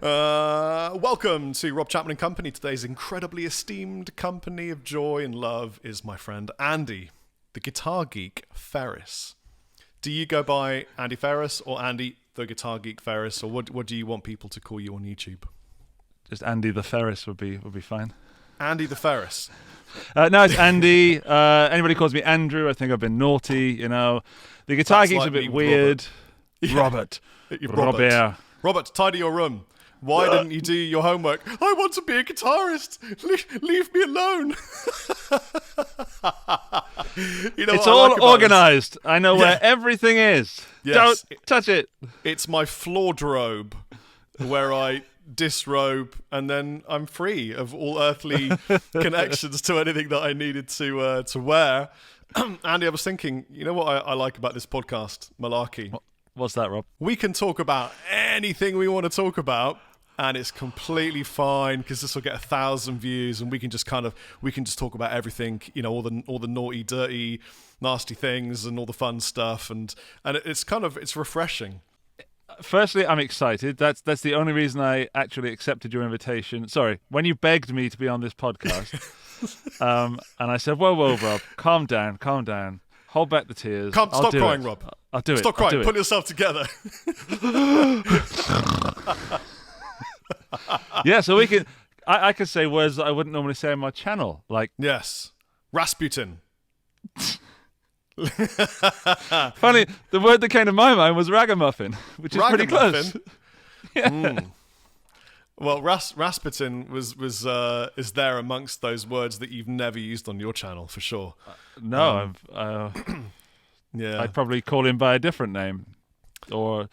Welcome to Rob Chapman and Company. Today's incredibly esteemed company of joy and love is my friend Andy, the guitar geek FERRIS. Do you go by Andy FERRIS or Andy the guitar geek FERRIS, or what do you want people to call you on YouTube? Just Andy the FERRIS would be fine. Andy the FERRIS. No, it's Andy. Anybody calls me Andrew, I think I've been naughty, you know. The guitar That's geek's like a bit me, weird. Robert. Robert. Robert, tidy your room. Why didn't you do your homework? I want to be a guitarist. Leave me alone. You know it's all like organised. I know where everything is. Yes. Don't touch it. It's my wardrobe where I disrobe and then I'm free of all earthly connections to anything that I needed to wear. Andy, I was thinking, you know what I like about this podcast, Malarkey? What's that, Rob? We can talk about anything we want to talk about, and it's completely fine because this will get 1,000 views, and we can just talk about everything, you know, all the naughty, dirty, nasty things, and all the fun stuff, and it's refreshing. Firstly, I'm excited. That's the only reason I actually accepted your invitation. Sorry, when you begged me to be on this podcast, and I said, "Whoa, Rob, calm down. Hold back the tears. Stop crying, Rob. I'll do it. Stop crying. Put yourself together." Yeah, so we can. I could say words that I wouldn't normally say on my channel, like yes, Rasputin. Funny, the word that came to my mind was ragamuffin, which is pretty close. Yeah. Well, Rasputin is there amongst those words that you've never used on your channel for sure. No, yeah, I'd probably call him by a different name, or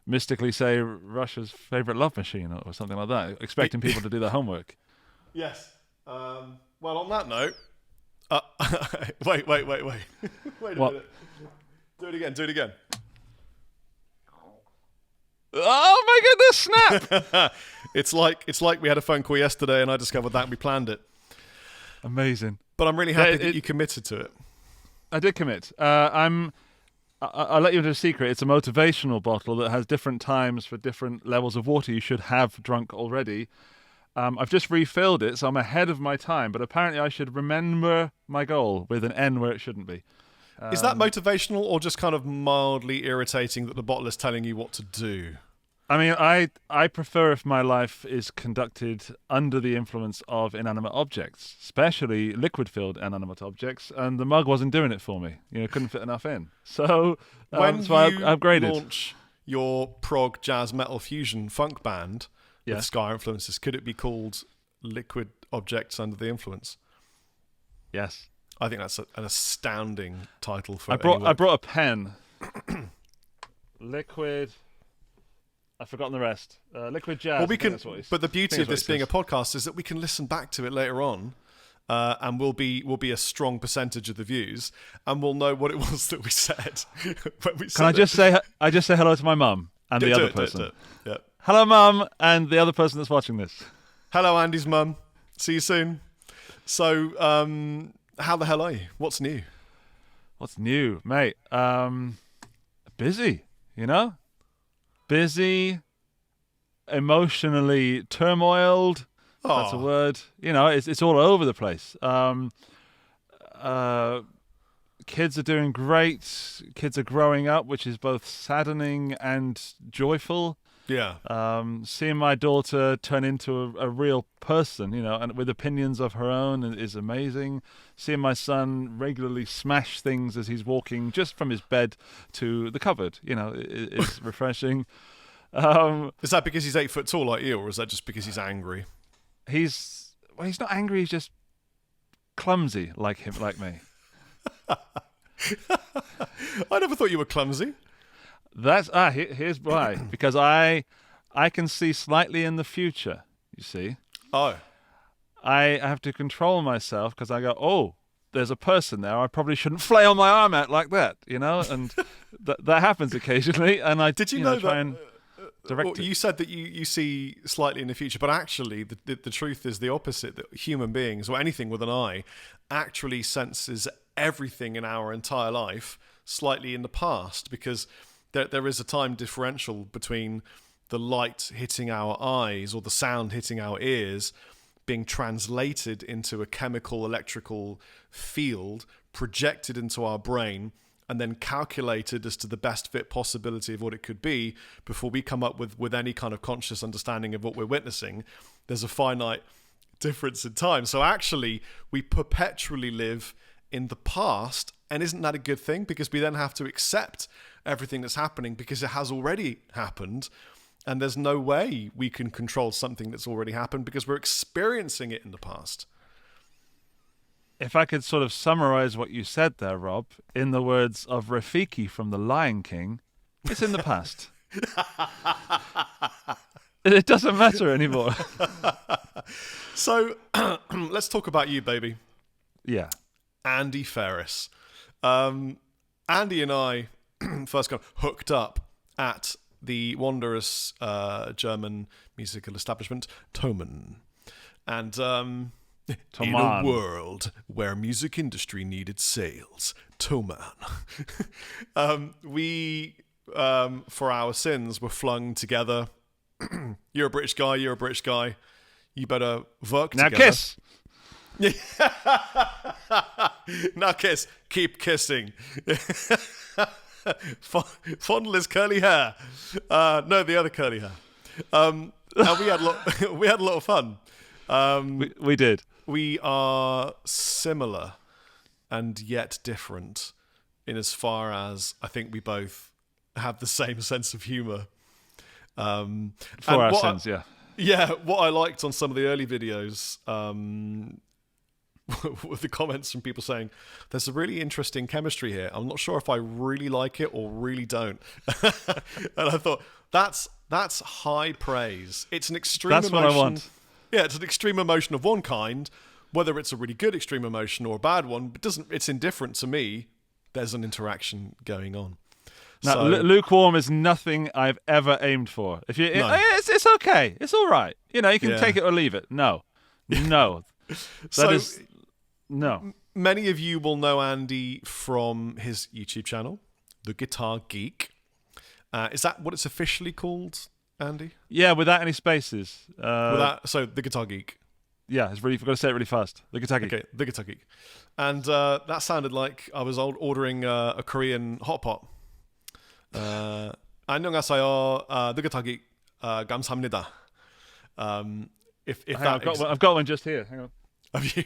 mystically say Russia's favorite love machine or something like that, expecting people to do their homework. Yes. Well, on that note, wait. Wait a minute. Do it again. Oh my goodness, snap! It's like we had a phone call yesterday and I discovered that and we planned it. Amazing. But I'm really happy that you committed to it. I did commit. I'll let you into a secret. It's a motivational bottle that has different times for different levels of water you should have drunk already. I've just refilled it, so I'm ahead of my time, but apparently I should remember my goal with an N where it shouldn't be. Is that motivational or just kind of mildly irritating that the bottle is telling you what to do? I mean, I prefer if my life is conducted under the influence of inanimate objects, especially liquid-filled inanimate objects, and the mug wasn't doing it for me. You know, couldn't fit enough in. So that's why I upgraded. Launch your prog jazz metal fusion funk band with ska influences, could it be called Liquid Objects Under the Influence? Yes. I think that's an astounding title for I brought a pen. Liquid. I've forgotten the rest. Liquid Jazz. Well, we can. But the beauty of this being a podcast is that we can listen back to it later on, and we'll be a strong percentage of the views, and we'll know what it was that we said. Can I just say hello to my mum and the other person? Do it. Yeah. Hello, Mum, and the other person that's watching this. Hello, Andy's mum. See you soon. So, how the hell are you? What's new? What's new, mate? Busy, you know? Busy, emotionally turmoiled. Oh. That's a word. You know, it's all over the place. Kids are doing great. Kids are growing up, which is both saddening and joyful. Yeah. Seeing my daughter turn into a real person, you know, and with opinions of her own is amazing. Seeing my son regularly smash things as he's walking just from his bed to the cupboard, you know, is refreshing. Is that because he's 8 foot tall like you, or is that just because he's angry? He's not angry. He's just clumsy like me. I never thought you were clumsy. Here's why. Because I can see slightly in the future, you see. Oh. I have to control myself because I go, oh, there's a person there. I probably shouldn't flail my arm out like that, you know? And that happens occasionally. And I Did you know try that, and direct it. You said that you see slightly in the future, but actually the truth is the opposite, that human beings, or anything with an eye, actually senses everything in our entire life slightly in the past, because there is a time differential between the light hitting our eyes or the sound hitting our ears being translated into a chemical electrical field, projected into our brain, and then calculated as to the best fit possibility of what it could be before we come up with any kind of conscious understanding of what we're witnessing. There's a finite difference in time. So actually, we perpetually live in the past. And isn't that a good thing? Because we then have to accept everything that's happening because it has already happened. And there's no way we can control something that's already happened because we're experiencing it in the past. If I could sort of summarize what you said there, Rob, in the words of Rafiki from The Lion King, it's in the past. It doesn't matter anymore. So let's talk about you, baby. Yeah. Andy FERRIS. Andy and I first got hooked up at the wondrous German musical establishment, Thomann. And Thomann. In a world where music industry needed sales, Thomann. We, for our sins, were flung together. You're a British guy, you're a British guy. You better work now together. Kiss! Now kiss. Keep kissing. Fondle his curly hair. No, the other curly hair. And we had a lot of fun. We did. We are similar and yet different in as far as I think we both have the same sense of humour. For our sins, yeah. Yeah, what I liked on some of the early videos with the comments from people saying, there's a really interesting chemistry here. I'm not sure if I really like it or really don't. And I thought, that's high praise. It's an extreme emotion. That's what I want. Yeah, it's an extreme emotion of one kind. Whether it's a really good extreme emotion or a bad one, it's indifferent to me. There's an interaction going on. Now, So, lukewarm is nothing I've ever aimed for. If you, No. it's okay. It's all right. You know, you can Yeah. take it or leave it. No. No. No. Many of you will know Andy from his YouTube channel, The Guitar Geek. Is that what it's officially called, Andy? Yeah, without any spaces. So The Guitar Geek. Yeah, we've got to say it really fast. The Guitar Geek. Okay, The Guitar Geek. And that sounded like I was ordering a Korean hot pot. 안녕하세요, The Guitar Geek. 감사합니다. I've got one just here. Hang on. Have you?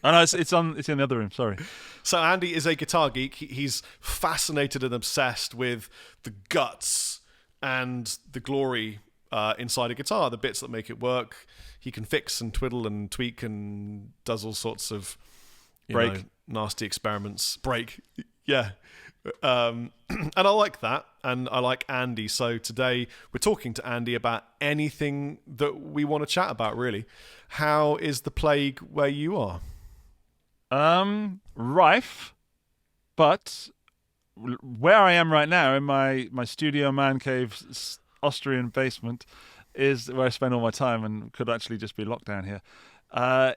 Oh no, it's in the other room. Sorry. So Andy is a guitar geek. He's fascinated and obsessed with the guts and the glory inside a guitar, the bits that make it work. He can fix and twiddle and tweak and does all sorts of nasty experiments. Break, yeah. And I like that, and I like Andy. So today we're talking to Andy about anything that we want to chat about, really. How is the plague where you are? Rife, but where I am right now in my studio man cave Austrian basement is where I spend all my time and could actually just be locked down here.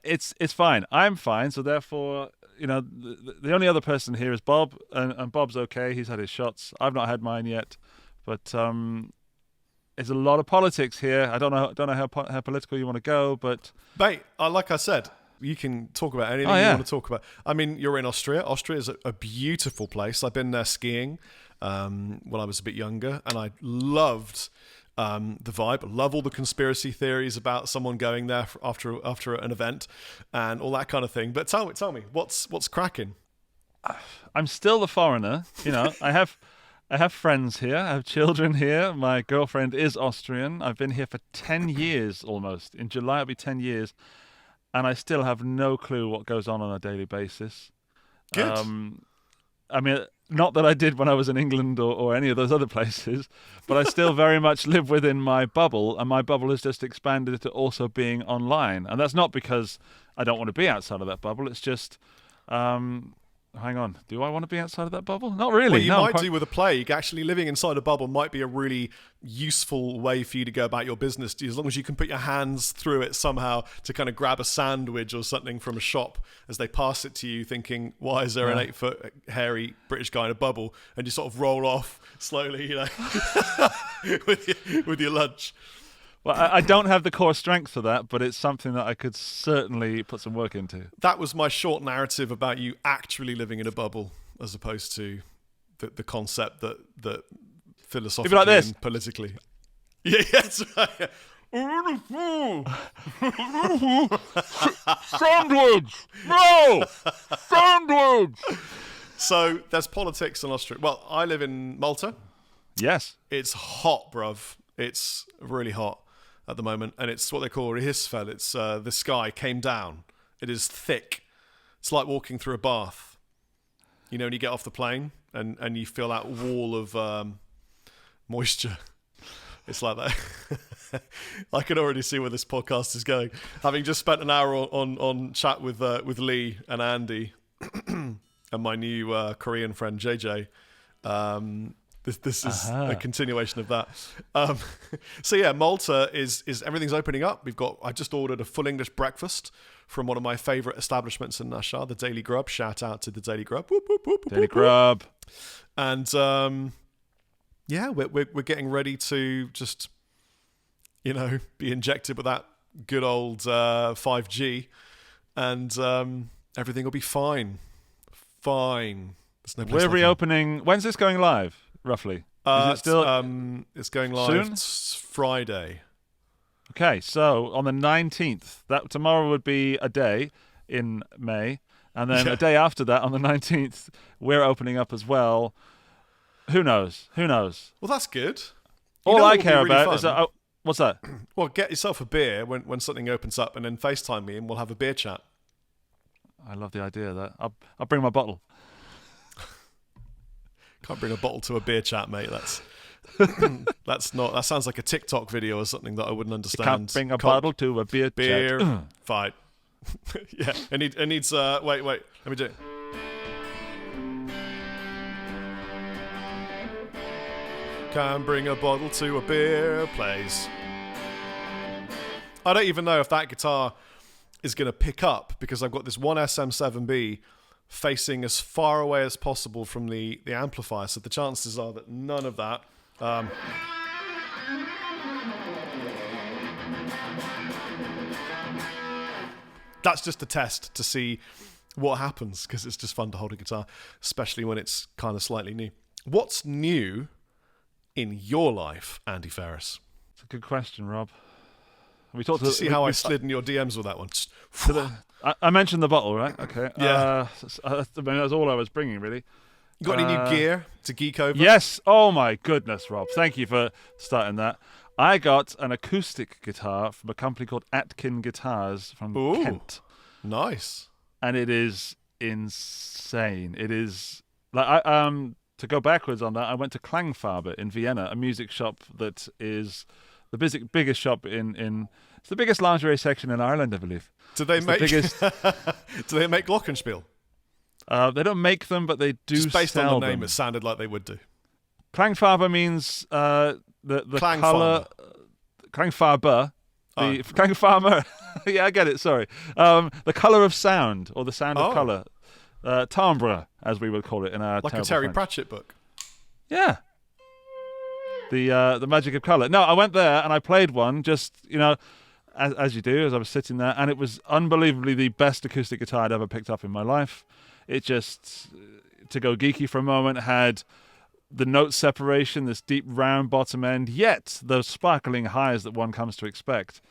It's fine. I'm fine, so therefore, you know, the only other person here is Bob, and Bob's okay. He's had his shots. I've not had mine yet, but there's a lot of politics here. I don't know how political you want to go, but Mate, like I said, you can talk about anything you want to talk about. I mean, you're in Austria. Austria is a beautiful place. I've been there skiing when I was a bit younger, and I loved the vibe. I love all the conspiracy theories about someone going there after an event and all that kind of thing. But tell me, what's cracking? I'm still the foreigner. You know, I have friends here. I have children here. My girlfriend is Austrian. I've been here for 10 years almost. In July, it'll be 10 years. And I still have no clue what goes on a daily basis. Good. I mean, not that I did when I was in England or any of those other places, but I still very much live within my bubble, and my bubble has just expanded to also being online. And that's not because I don't want to be outside of that bubble. It's just hang on. Do I want to be outside of that bubble? Not really. Well, you no, might do with a plague. Actually, living inside a bubble might be a really useful way for you to go about your business, as long as you can put your hands through it somehow to kind of grab a sandwich or something from a shop as they pass it to you, thinking, why is there an 8-foot hairy British guy in a bubble? And you sort of roll off slowly, with your lunch. Well, I don't have the core strength for that, but it's something that I could certainly put some work into. That was my short narrative about you actually living in a bubble, as opposed to the concept that philosophically like this. and politically. Yeah, that's right. Sandwich! No! Sandwich! So there's politics in Austria. Well, I live in Malta. Yes. It's hot, bruv. It's really hot at the moment, and it's what they call rehisfell. It's the sky came down. It is thick. It's like walking through a bath. You know, when you get off the plane and you feel that wall of moisture. It's like that. I can already see where this podcast is going. Having just spent an hour on chat with Lee and Andy and my new Korean friend JJ. This is a continuation of that. So yeah, Malta is everything's opening up. I just ordered a full English breakfast from one of my favourite establishments in Nashar, the Daily Grub. Shout out to the Daily Grub. Whoop, whoop, whoop, Daily whoop, Grub. And yeah, we're getting ready to just be injected with that good old 5G, and everything will be fine. Fine. There's no place We're like reopening. When's this going live, roughly? Is it still it's going live soon? Friday. Okay, so on the 19th, that tomorrow would be a day in May, and then a day after that, on the 19th, we're opening up as well. Who knows? Who knows? Well, that's good. All I care about is that. What's that? Well, get yourself a beer when something opens up, and then FaceTime me, and we'll have a beer chat. I love the idea of that. I'll bring my bottle. Can't bring a bottle to a beer chat, mate. That sounds like a TikTok video or something that I wouldn't understand. Can't bring a bottle to a beer chat. Fight. Yeah, it needs. Wait. Let me do it. Can bring a bottle to a beer place. I don't even know if that guitar is going to pick up because I've got this one SM7B facing as far away as possible from the amplifier, so the chances are that none of that. That's just a test to see what happens, because it's just fun to hold a guitar, especially when it's kind of slightly new. What's new in your life, Andy Ferris? It's a good question, Rob. We talked. Did you see how I slid in your DMs with that one? I mentioned the bottle, right? Okay. Yeah. That's all I was bringing, really. You got any new gear to geek over? Yes. Oh my goodness, Rob. Thank you for starting that. I got an acoustic guitar from a company called Atkin Guitars from Kent. Nice. And it is insane. It is like to go backwards on that, I went to Klangfarbe in Vienna, a music shop that is the biggest shop in it's the biggest lingerie section in Ireland, I believe. Do they make the biggest... Do they make glockenspiel? They don't make them, but they do. Just based sell on the name, them. it sounded like they would do. Klangfarbe means the color. Klangfarbe. Klangfarbe. Yeah, I get it. Sorry. The color of sound, or the sound of color. Timbre, as we would call it in our like a Terry Pratchett book. Yeah. The magic of color. No, I went there and I played one. Just as you do, as I was sitting there, and it was unbelievably the best acoustic guitar I'd ever picked up in my life. It just, to go geeky for a moment, had the note separation, this deep round bottom end, yet those sparkling highs that one comes to expect.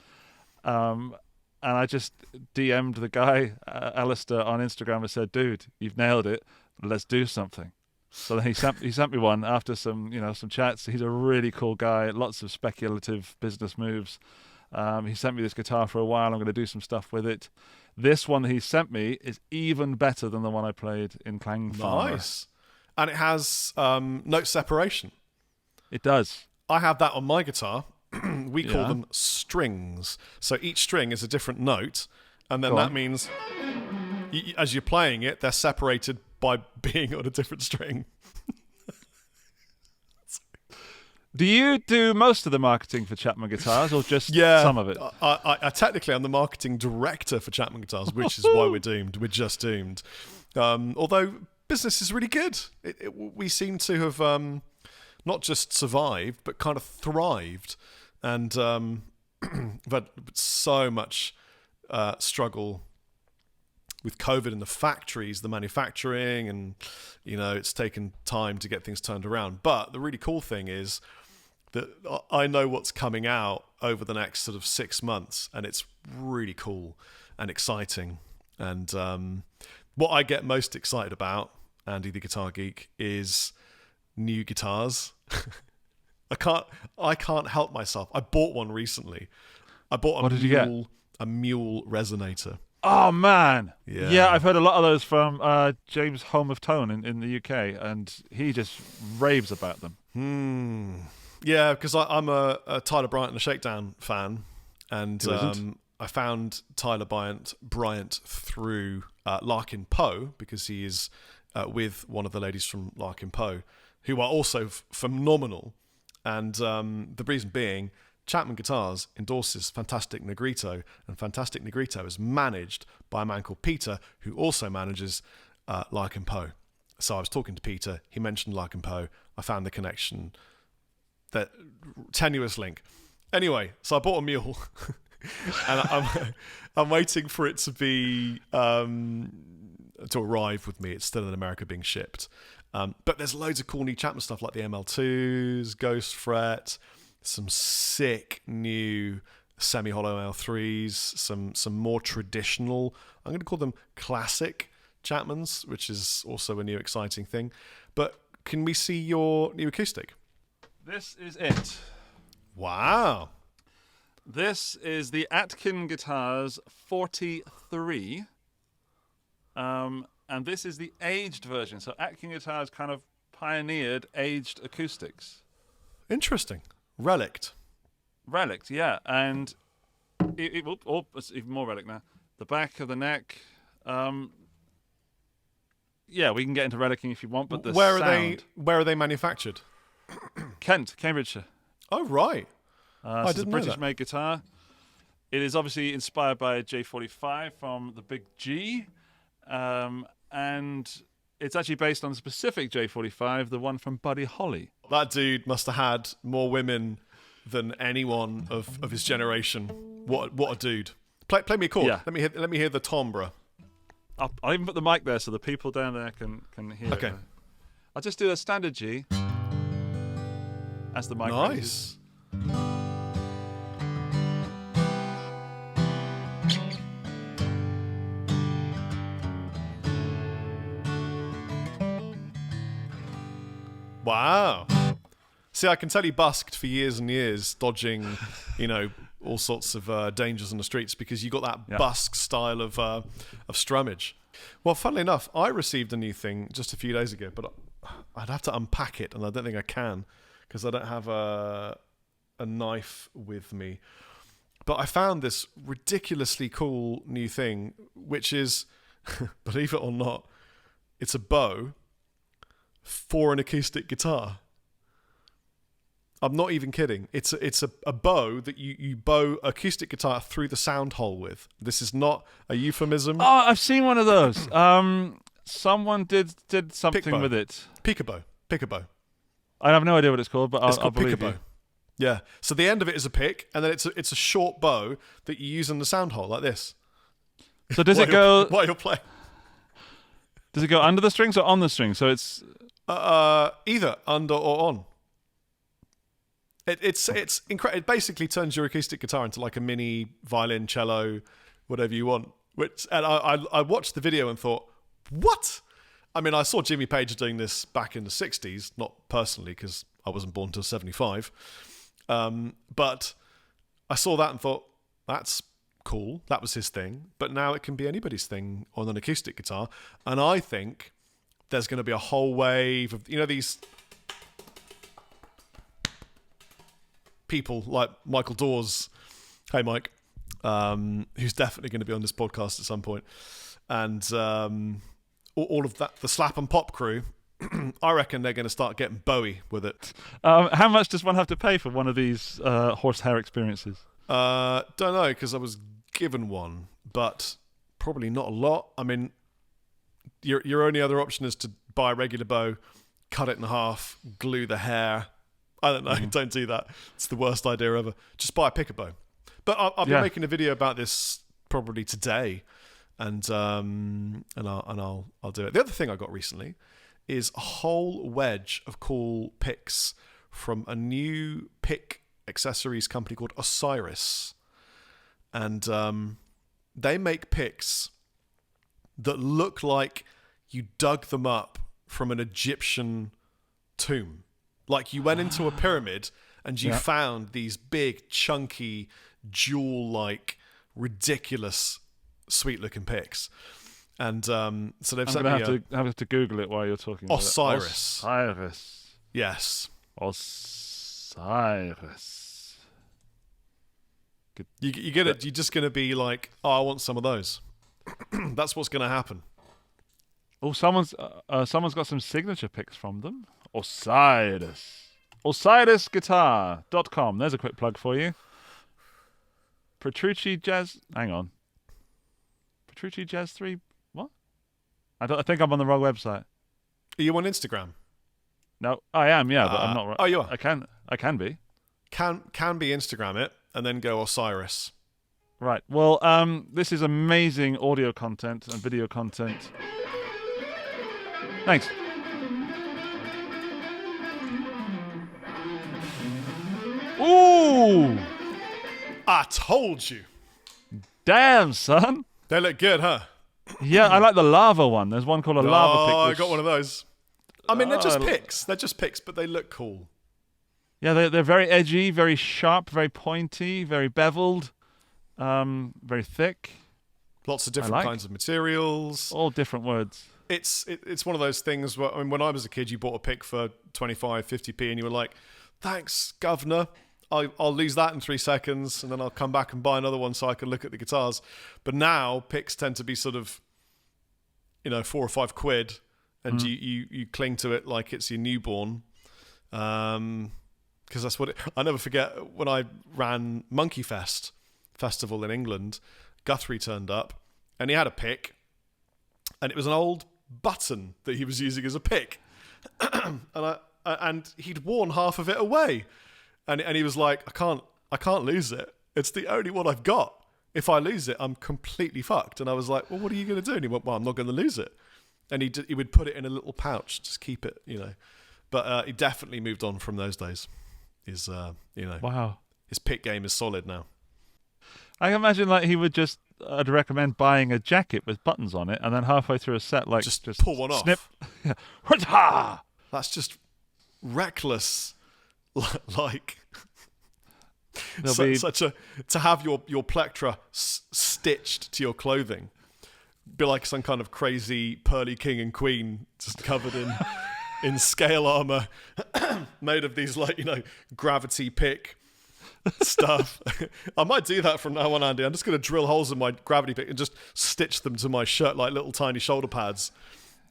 And I just DM'd the guy, Alistair, on Instagram and said, "Dude, you've nailed it. Let's do something." So then he sent me one after some chats. He's a really cool guy. Lots of speculative business moves. He sent me this guitar for a while. I'm going to do some stuff with it. This one that he sent me is even better than the one I played in Klangfarbe. Nice. And it has note separation. It does. I have that on my guitar. We call them strings. So each string is a different note, and then that means as you're playing it, they're separated by being on a different string. Do you do most of the marketing for Chapman Guitars, or just Yeah, some of it? I technically I'm the marketing director for Chapman Guitars, which is why we're doomed. We're just doomed. Although business is really good. We seem to have not just survived, but kind of thrived. And we've had so much struggle with COVID in the factories, the manufacturing, and it's taken time to get things turned around. But the really cool thing is that I know what's coming out over the next sort of 6 months, and it's really cool and exciting. And what I get most excited about, Andy the Guitar Geek, is new guitars. I can't help myself. I bought one recently. I bought What did you get? A Mule resonator. Oh man, Yeah. I've heard a lot of those from James Home of Tone in the UK, and he just raves about them. Yeah, because I'm a Tyler Bryant and a Shakedown fan, and Who isn't? I found Tyler Bryant through Larkin Poe, because he is with one of the ladies from Larkin Poe, who are also phenomenal. And the reason being, Chapman Guitars endorses Fantastic Negrito, and Fantastic Negrito is managed by a man called Peter, who also manages Larkin Poe. So I was talking to Peter, he mentioned Larkin Poe, I found the connection, that tenuous link. Anyway, so I bought a Mule, and I'm waiting for it to be to arrive with me. It's still in America being shipped. But there's loads of cool new Chapman stuff like the ML2s, Ghost Fret, some sick new semi-hollow L3s, some more traditional, I'm going to call them classic Chapmans, which is also a new exciting thing. But can we see your new acoustic? This is it. Wow. This is the Atkin Guitars 43. And this is the aged version. So Atkin Guitars kind of pioneered aged acoustics. Interesting. Relict, yeah. And it's even more relic now. The back of the neck. Yeah, we can get into relicing if you want, but the sound... Where are they manufactured? Kent, Cambridgeshire. Oh, right. I didn't it's a know British-made guitar. It is obviously inspired by J45 from the Big G. And it's actually based on the specific J45, the one from Buddy Holly. That dude must have had more women than anyone of his generation. What a dude. Play me a chord. Yeah. Let me hear the timbre. I'll even put the mic there so the people down there can hear Okay. it. I'll just do a standard G as the mic raises. Nice. Wow. See, I can tell you busked for years and years, dodging, all sorts of dangers on the streets, because you got that busk style of strummage. Well, funnily enough, I received a new thing just a few days ago, but I'd have to unpack it, and I don't think I can because I don't have a knife with me. But I found this ridiculously cool new thing, which is, believe it or not, it's a bow for an acoustic guitar. I'm not even kidding. It's a bow that you bow acoustic guitar through the sound hole with. This is not a euphemism. Oh, I've seen one of those. Someone did something with it. Peekaboo. I have no idea what it's called, but I'll believe peekaboo. you. Yeah. So the end of it is a pick, and then it's a short bow that you use in the sound hole like this. So does it go while you're playing? Does it go under the strings or on the strings? So it's either under or on. It's incredible. It basically turns your acoustic guitar into like a mini violin, cello, whatever you want. And I watched the video and thought, what? I mean, I saw Jimmy Page doing this back in the 60s, not personally because I wasn't born until 75. But I saw that and thought, that's cool. That was his thing. But now it can be anybody's thing on an acoustic guitar. And I think there's going to be a whole wave of, these people like Michael Dawes. Hey, Mike. Who's definitely going to be on this podcast at some point. And all of that, the slap and pop crew, I reckon they're going to start getting Bowie with it. How much does one have to pay for one of these horsehair experiences? Don't know, because I was given one, but probably not a lot. I mean, your only other option is to buy a regular bow, cut it in half, glue the hair. I don't know. Don't do that. It's the worst idea ever. Just buy a picker bow. But I'll be making a video about this probably today, and I'll do it. The other thing I got recently is a whole wedge of cool picks from a new pick accessories company called Osiris, and they make picks that look like you dug them up from an Egyptian tomb. Like you went into a pyramid and you found these big, chunky, jewel-like, ridiculous, sweet-looking picks. And so they've sent me I have to Google it while you're talking about Osiris. Osiris. Yes. Osiris. You get it. You're just going to be like, oh, I want some of those. That's what's going to happen. Oh, someone's got some signature picks from them. Osiris. OsirisGuitar.com. There's a quick plug for you. Petrucci Jazz. Hang on. Petrucci Jazz 3. What? I think I'm on the wrong website. Are you on Instagram? No, I am. Yeah, but I'm not right. Oh, you are. I can be. Can be Instagram it and then go Osiris. Right. Well, this is amazing audio content and video content. Thanks. Ooh! I told you. Damn, son. They look good, huh? Yeah, I like the lava one. There's one called a lava pick. Oh, I got one of those. I mean, they're just picks. They're just picks, but they look cool. Yeah, they're very edgy, very sharp, very pointy, very beveled, very thick. Lots of different kinds of materials. All different words. It's one of those things where, I mean, when I was a kid, you bought a pick for 25, 50p, and you were like, thanks, governor. I'll lose that in 3 seconds, and then I'll come back and buy another one so I can look at the guitars. But now picks tend to be sort of, $4 or £5, and you cling to it like it's your newborn, because that's what I never forget when I ran Monkey Festival in England. Guthrie turned up, and he had a pick, and it was an old button that he was using as a pick, and he'd worn half of it away. And he was like, I can't lose it. It's the only one I've got. If I lose it, I'm completely fucked. And I was like, well, what are you going to do? And he went, well, I'm not going to lose it. And he would put it in a little pouch, just keep it, But he definitely moved on from those days. Wow. His pick game is solid now. I imagine he would just, I'd recommend buying a jacket with buttons on it, and then halfway through a set, just pull one snip. off. That's just reckless. To have your plectra stitched to your clothing, be like some kind of crazy pearly king and queen just covered in scale armor, made of these gravity pick stuff. I might do that from now on, Andy. I'm just going to drill holes in my gravity pick and just stitch them to my shirt like little tiny shoulder pads,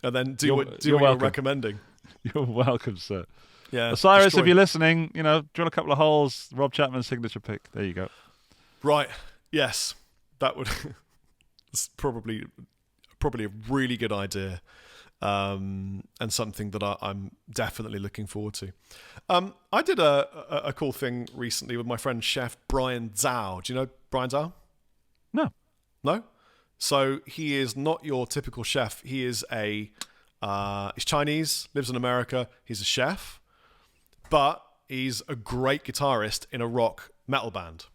and then do what you're recommending. You're welcome, sir. Yeah, Osiris, if you're listening, drill a couple of holes. Rob Chapman signature pick. There you go. Right. Yes, that would. It's probably a really good idea, and something that I'm definitely looking forward to. I did a cool thing recently with my friend Chef Brian Zhao. Do you know Brian Zhao? No. So he is not your typical chef. He is he's Chinese, lives in America. He's a chef. But he's a great guitarist in a rock metal band.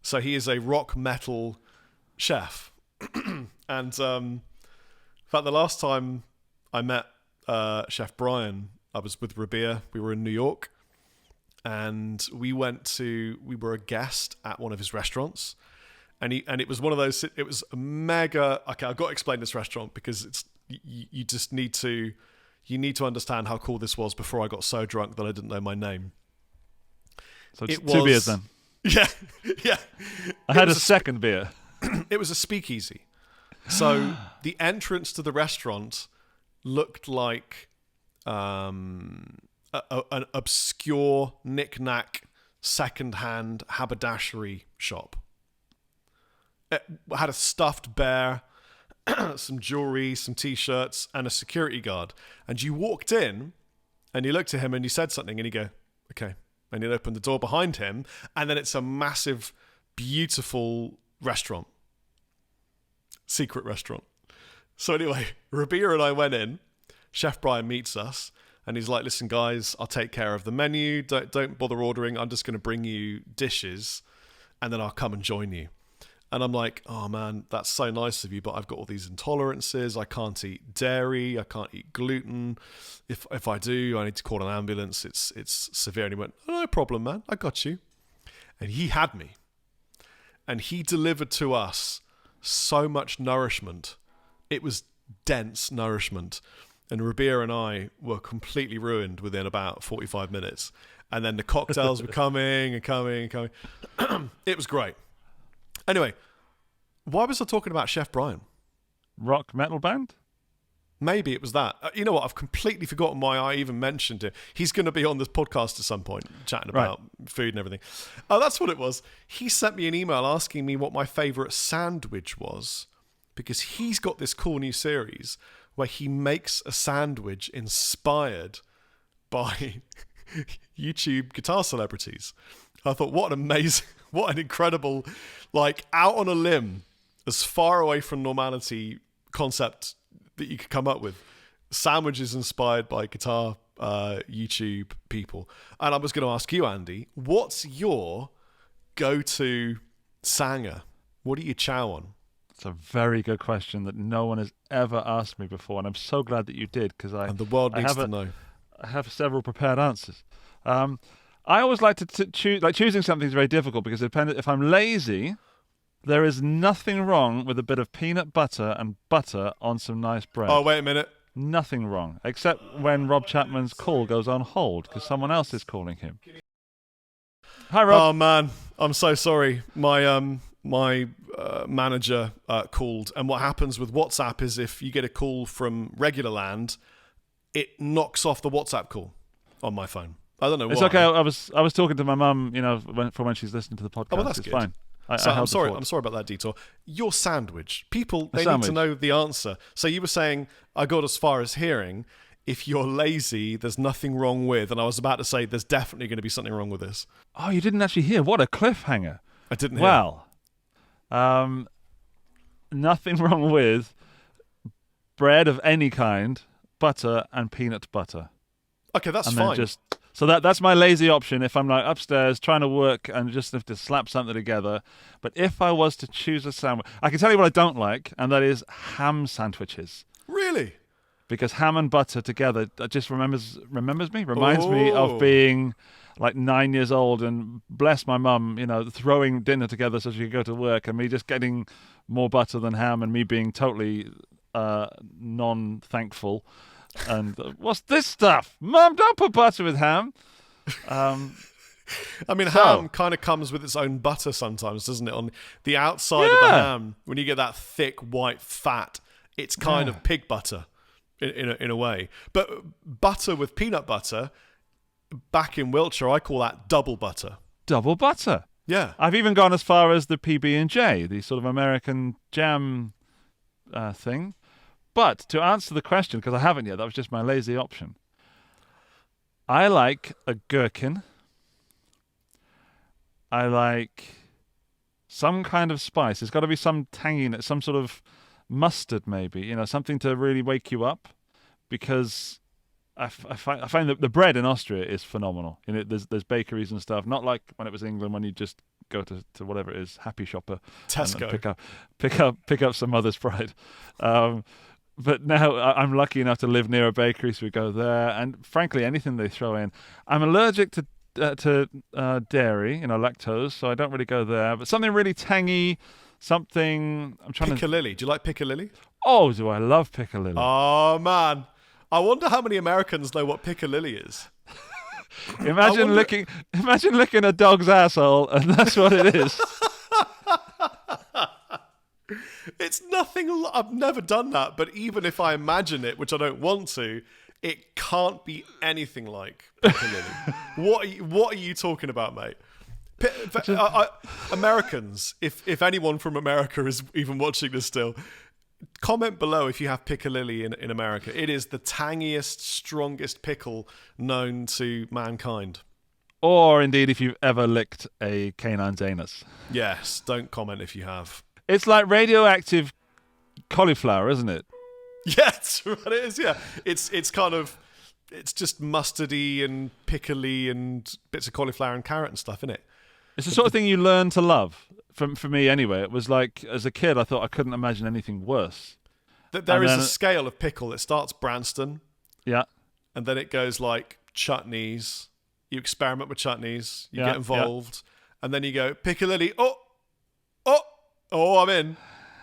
So he is a rock metal chef. And in fact, the last time I met Chef Brian, I was with Rabia. We were in New York. And we were a guest at one of his restaurants. And it was one of those, it was a mega, okay, I've got to explain this restaurant because you just need to... You need to understand how cool this was before I got so drunk that I didn't know my name. So it's 2 beers then. Yeah. I had a second beer. It was a speakeasy. So the entrance to the restaurant looked like an obscure knick-knack second-hand haberdashery shop. It had a stuffed bear, some jewelry, some T-shirts, and a security guard. And you walked in, and you looked at him, and you said something, and you go, okay. And you'd open the door behind him, and then it's a massive, beautiful restaurant. Secret restaurant. So anyway, Rabia and I went in. Chef Brian meets us, and he's like, listen, guys, I'll take care of the menu. Don't bother ordering. I'm just going to bring you dishes, and then I'll come and join you. And I'm like, oh, man, that's so nice of you, but I've got all these intolerances. I can't eat dairy. I can't eat gluten. If I do, I need to call an ambulance. It's severe. And he went, oh, no problem, man. I got you. And he had me. And he delivered to us so much nourishment. It was dense nourishment. And Rabia and I were completely ruined within about 45 minutes. And then the cocktails were coming and coming and coming. It was great. Anyway, why was I talking about Chef Brian? Rock metal band? Maybe it was that. You know what? I've completely forgotten why I even mentioned it. He's going to be on this podcast at some point, chatting about food and everything. Oh, that's what it was. He sent me an email asking me what my favourite sandwich was, because he's got this cool new series where he makes a sandwich inspired by YouTube guitar celebrities. I thought, what an incredible, like, out on a limb, as far away from normality concept that you could come up with. Sandwiches inspired by guitar YouTube people. And I was going to ask you, Andy, what's your go-to sanger? What do you chow on? It's a very good question that no one has ever asked me before, and I'm so glad that you did, because and the world needs to know. I have several prepared answers. I always like to choose. Like, choosing something is very difficult because if I'm lazy, there is nothing wrong with a bit of peanut butter and butter on some nice bread. Oh, wait a minute. Nothing wrong, except when Rob Chapman's call goes on hold because someone else is calling him. Hi, Rob. Oh man, I'm so sorry. My manager called, and what happens with WhatsApp is if you get a call from regular land, it knocks off the WhatsApp call on my phone. I don't know why. It's okay. I was talking to my mum, when she's listening to the podcast. Oh, well, that's it's good. Fine. I'm sorry about that detour. Your sandwich. People, they need to know the answer. So you were saying, I got as far as hearing, if you're lazy, there's nothing wrong with, and I was about to say, there's definitely going to be something wrong with this. Oh, you didn't actually hear? What a cliffhanger. I didn't hear. Well, nothing wrong with bread of any kind, butter and peanut butter. Okay, that's fine. So that's my lazy option if I'm like upstairs trying to work and just have to slap something together. But if I was to choose a sandwich, I can tell you what I don't like, and that is ham sandwiches. Really? Because ham and butter together just reminds me of being like 9 years old, and bless my mum, throwing dinner together so she could go to work, and me just getting more butter than ham, and me being totally non-thankful. And what's this stuff? Mum, don't put butter with ham. I mean, ham kind of comes with its own butter sometimes, doesn't it? On the outside of the ham, when you get that thick white fat, it's kind of pig butter in a way. But butter with peanut butter, back in Wiltshire, I call that double butter. Double butter? Yeah. I've even gone as far as the PB&J, the sort of American jam thing. But to answer the question, because I haven't yet, that was just my lazy option. I like a gherkin. I like some kind of spice. It's got to be some tanginess, some sort of mustard maybe, something to really wake you up. Because I find that the bread in Austria is phenomenal. There's bakeries and stuff. Not like when it was England, when you just go to whatever it is, Happy Shopper, Tesco, and pick up some mother's bread. But now I'm lucky enough to live near a bakery, so we go there. And frankly, anything they throw in. I'm allergic to dairy, lactose, so I don't really go there. But something really tangy, something. Piccalilli. Do you like Piccalilli? Oh, do I love Piccalilli? Oh man, I wonder how many Americans know what Piccalilli is. Imagine licking a dog's asshole, and that's what it is. It's nothing. I've never done that, but even if I imagine it, which I don't want to, it can't be anything like piccalilli. What are you talking about, mate? Americans, if anyone from America is even watching this still, comment below if you have piccalilli in America. It is the tangiest, strongest pickle known to mankind. Or indeed, if you've ever licked a canine's anus. Yes, don't comment if you have. It's like radioactive cauliflower, isn't it? Yeah, that's what it is. Yeah, it's just mustardy and pickly and bits of cauliflower and carrot and stuff, isn't it? It's the sort of thing you learn to love. For me, anyway, it was like as a kid, I thought I couldn't imagine anything worse. There is a scale of pickle. It starts Branston, yeah, and then it goes like chutneys. You experiment with chutneys. You get involved, and then you go piccalilli. Oh, I'm in.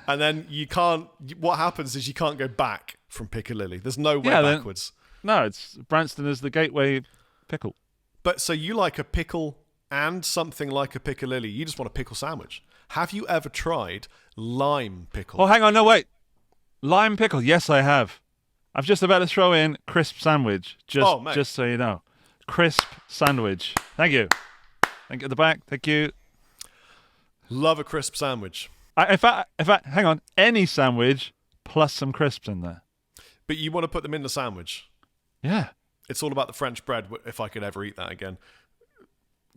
And then you can't. What happens is you can't go back from piccalilli. There's no way backwards. No, it's Branston is the gateway pickle. But so you like a pickle and something like a piccalilli. You just want a pickle sandwich. Have you ever tried lime pickle? Oh, hang on, no, wait. Lime pickle? Yes, I have. I'm just about to throw in crisp sandwich. Just so you know, crisp sandwich. Thank you. Thank you at the back. Thank you. Love a crisp sandwich. In fact, hang on. Any sandwich plus some crisps in there. But you want to put them in the sandwich. Yeah. It's all about the French bread. If I could ever eat that again.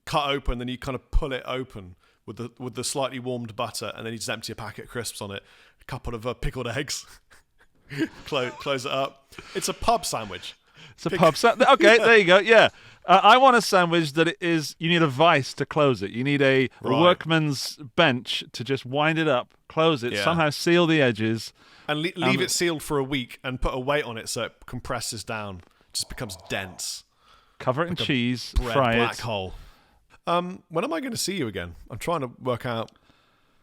Cut open, then you kind of pull it open with the slightly warmed butter, and then you just empty a packet of crisps on it, a couple of pickled eggs, close it up. It's a pub sandwich. It's a pub sandwich. Okay, there you go. Yeah, I want a sandwich that you need a vice to close it. You need a workman's bench to just wind it up, close it, somehow seal the edges, and leave it sealed for a week, and put a weight on it so it compresses down, just becomes dense. Cover it in cheese, bread fry black it. Hole. When am I going to see you again? I'm trying to work out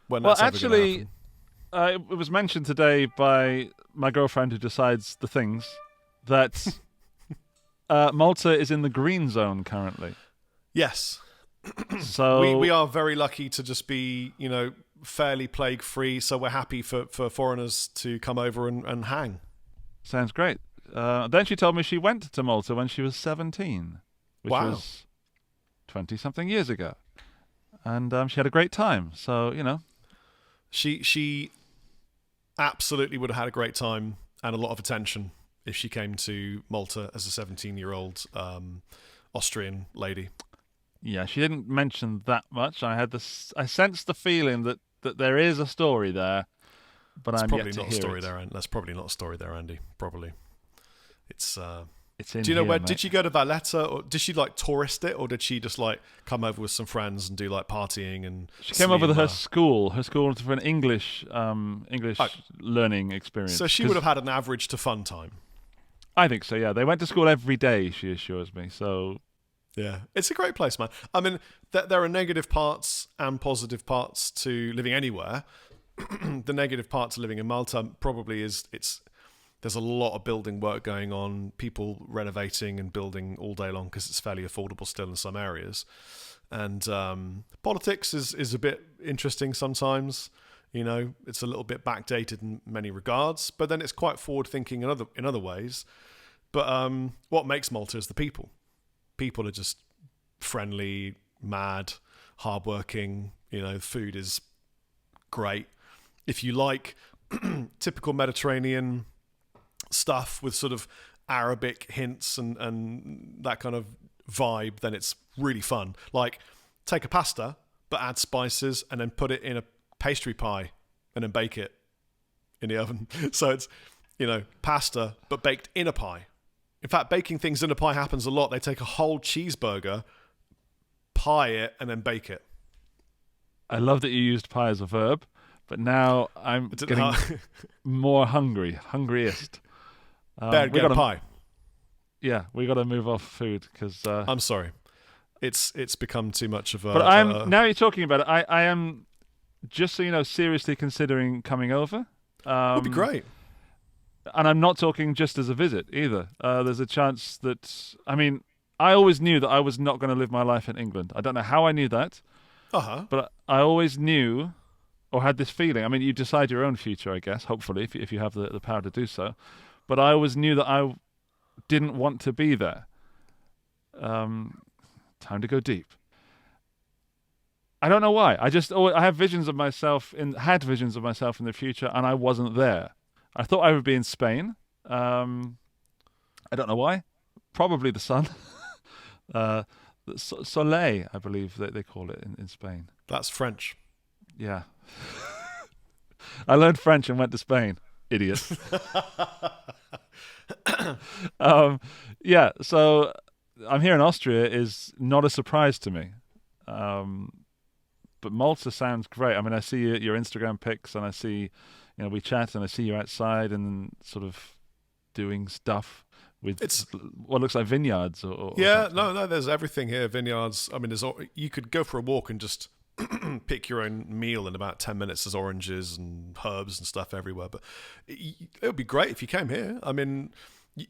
when well, that's ever going to happen. It was mentioned today by my girlfriend who decides the things that Malta is in the green zone currently. Yes. So we are very lucky to just be, fairly plague-free, so we're happy for foreigners to come over and hang. Sounds great. Then she told me she went to Malta when she was 17, which was 20-something years ago. And she had a great time, so, She absolutely would have had a great time and a lot of attention if she came to Malta as a 17-year-old Austrian lady. Yeah, she didn't mention that much. I sensed the feeling that there is a story there, but I'm yet to hear it. That's probably not a story there, Andy. Probably. It's in. Do you know here, where? Mate. Did she go to Valletta, or did she tourist it, or did she just come over with some friends and do partying and? She came over to her school for an English learning experience. So she would have had an average to fun time. I think so. Yeah, they went to school every day. She assures me. So. Yeah, it's a great place, man. I mean, there are negative parts and positive parts to living anywhere. The negative part to living in Malta probably is there's a lot of building work going on, people renovating and building all day long because it's fairly affordable still in some areas. And politics is a bit interesting sometimes. It's a little bit backdated in many regards, but then it's quite forward-thinking in other ways. But what makes Malta is the people. People are just friendly, mad, hardworking. Food is great. If you like typical Mediterranean stuff with sort of Arabic hints and that kind of vibe, then it's really fun. Take a pasta, but add spices and then put it in a pastry pie and then bake it in the oven. So it's, pasta, but baked in a pie. In fact, baking things in a pie happens a lot. They take a whole cheeseburger, pie it, and then bake it. I love that you used pie as a verb, but now I'm getting more hungriest. Get a pie. Yeah, we got to move off food because. I'm sorry, it's become too much of a. But now you're talking about it. I am, just so you know, seriously considering coming over. Would be great. And I'm not talking just as a visit either. There's a chance that I always knew that I was not going to live my life in England. I don't know how I knew that, but I always knew or had this feeling. I mean, you decide your own future, I guess, hopefully, if you have the power to do so. But I always knew that I didn't want to be there. Time to go deep. I don't know why. I have visions of myself had visions of myself in the future, and I wasn't there. I thought I would be in Spain. I don't know why. Probably the sun. Soleil, I believe that they call it in Spain. That's French. Yeah. I learned French and went to Spain. Idiot. Yeah, so I'm here in Austria is not a surprise to me. But Malta sounds great. I mean, I see your Instagram pics, and I see, we chat, and I see you outside and sort of doing stuff with what looks like vineyards. Or no, there's everything here. Vineyards. I mean, you could go for a walk and just pick your own meal in about 10 minutes. There's oranges and herbs and stuff everywhere. But it would be great if you came here. I mean,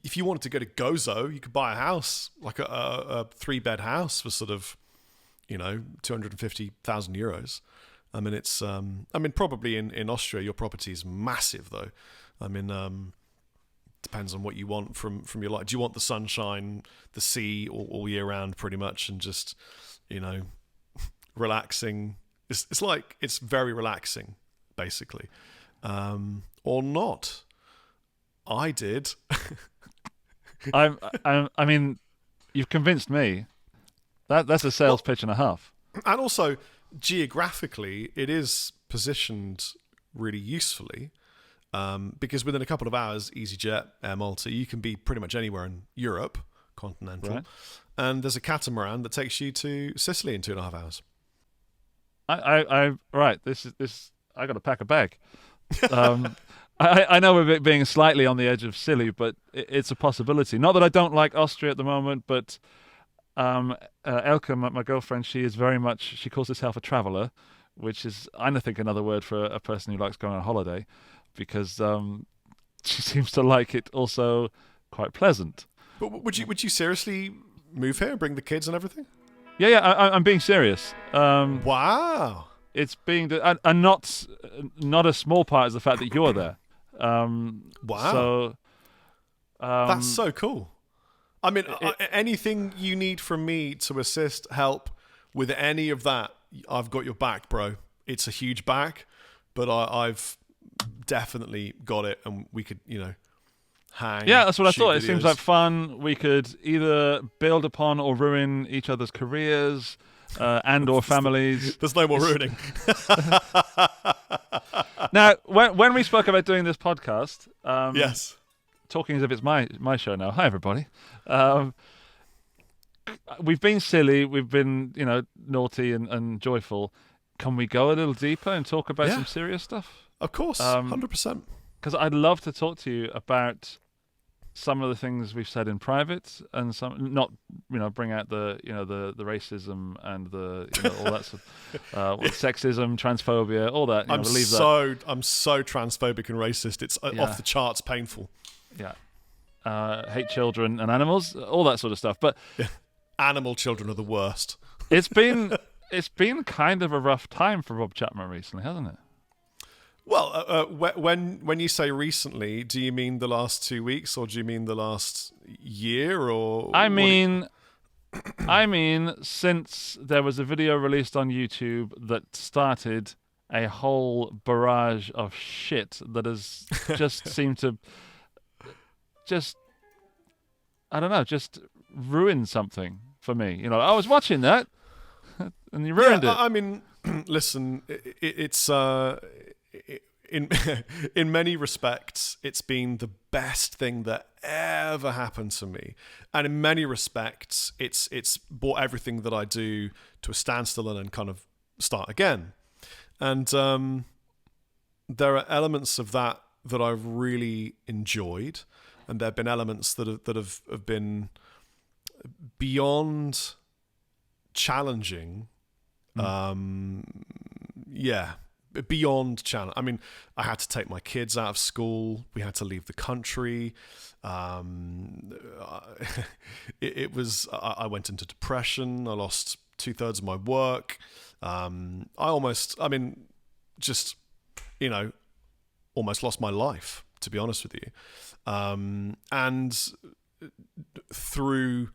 if you wanted to go to Gozo, you could buy a house, like a 3-bed house for sort of, 250,000 euros. I mean, it's, probably in Austria, your property is massive though. I mean, depends on what you want from your life. Do you want the sunshine, the sea all year round pretty much, and just, relaxing? It's very relaxing, basically. Or not. I did. I mean, you've convinced me. That's a sales pitch and a half. And also, geographically, it is positioned really usefully, because within a couple of hours, EasyJet, Air Malta, you can be pretty much anywhere in Europe, continental. Right. And there's a catamaran that takes you to Sicily in 2.5 hours. Right. This. I got to pack a bag. I know we're being slightly on the edge of silly, but it's a possibility. Not that I don't like Austria at the moment, but Elke, my girlfriend, she calls herself a traveller, which is, I think, another word for a person who likes going on holiday, because she seems to like it also quite pleasant. But would you seriously move here, bring the kids and everything? Yeah, I'm being serious. Wow. It's being, and not a small part is the fact that you're there. Wow. So that's so cool. I mean, anything you need from me to assist, help with any of that, I've got your back, bro. It's a huge back, but I've definitely got it, and we could, hang. Yeah, that's what I thought. Videos. It seems like fun. We could either build upon or ruin each other's careers and or families. There's no more ruining. Now, when we spoke about doing this podcast, yes. Talking as if it's my show now. Hi, everybody. We've been silly. We've been, naughty and joyful. Can we go a little deeper and talk about some serious stuff? Of course, 100%. Because I'd love to talk to you about some of the things we've said in private, and some not, bring out the racism and the all that stuff, sexism, transphobia, all that. I'm so transphobic and racist. It's off the charts, painful. Yeah, hate children and animals, all that sort of stuff. But animal children are the worst. It's been kind of a rough time for Rob Chapman recently, hasn't it? Well, when you say recently, do you mean the last 2 weeks, or do you mean the last year, or? I mean, since there was a video released on YouTube that started a whole barrage of shit that has just seemed to just ruin something for me. I was watching that, and you ruined it. I mean, listen, it's in many respects, it's been the best thing that ever happened to me, and in many respects, it's brought everything that I do to a standstill and then kind of start again. And there are elements of that I've really enjoyed, and there have been elements that have been beyond challenging. Beyond challenge. I mean, I had to take my kids out of school. We had to leave the country. It was. I went into depression. I lost 2/3 of my work. just, almost lost my life, to be honest with you. And through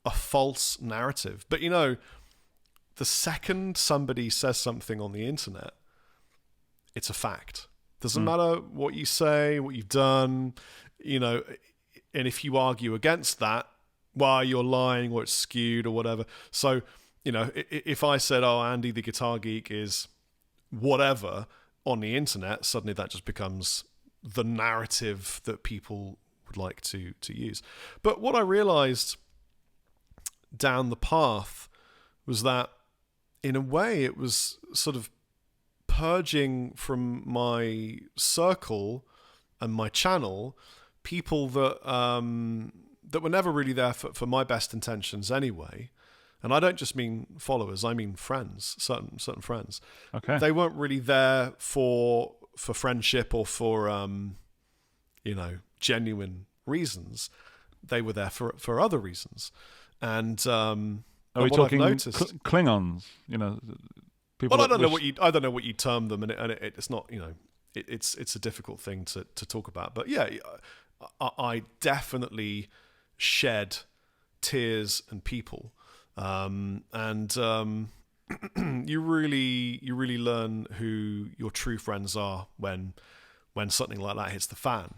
a false narrative. But, the second somebody says something on the internet, it's a fact. Doesn't matter what you say, what you've done, and if you argue against that, well, you're lying or it's skewed or whatever. So, if I said, oh, Andy the Guitar Geek is whatever on the internet, suddenly that just becomes the narrative that people would like to use. But what I realized down the path was that, in a way, it was sort of purging from my circle and my channel people that were never really there for my best intentions anyway. And I don't just mean followers, I mean friends, certain friends. Okay. They weren't really there for friendship or for genuine reasons. They were there for other reasons. And are we talking Klingons? People. Well, I don't know what you term them, and it's not. It's a difficult thing to talk about. But yeah, I definitely shed tears and people, and you really learn who your true friends are when something like that hits the fan.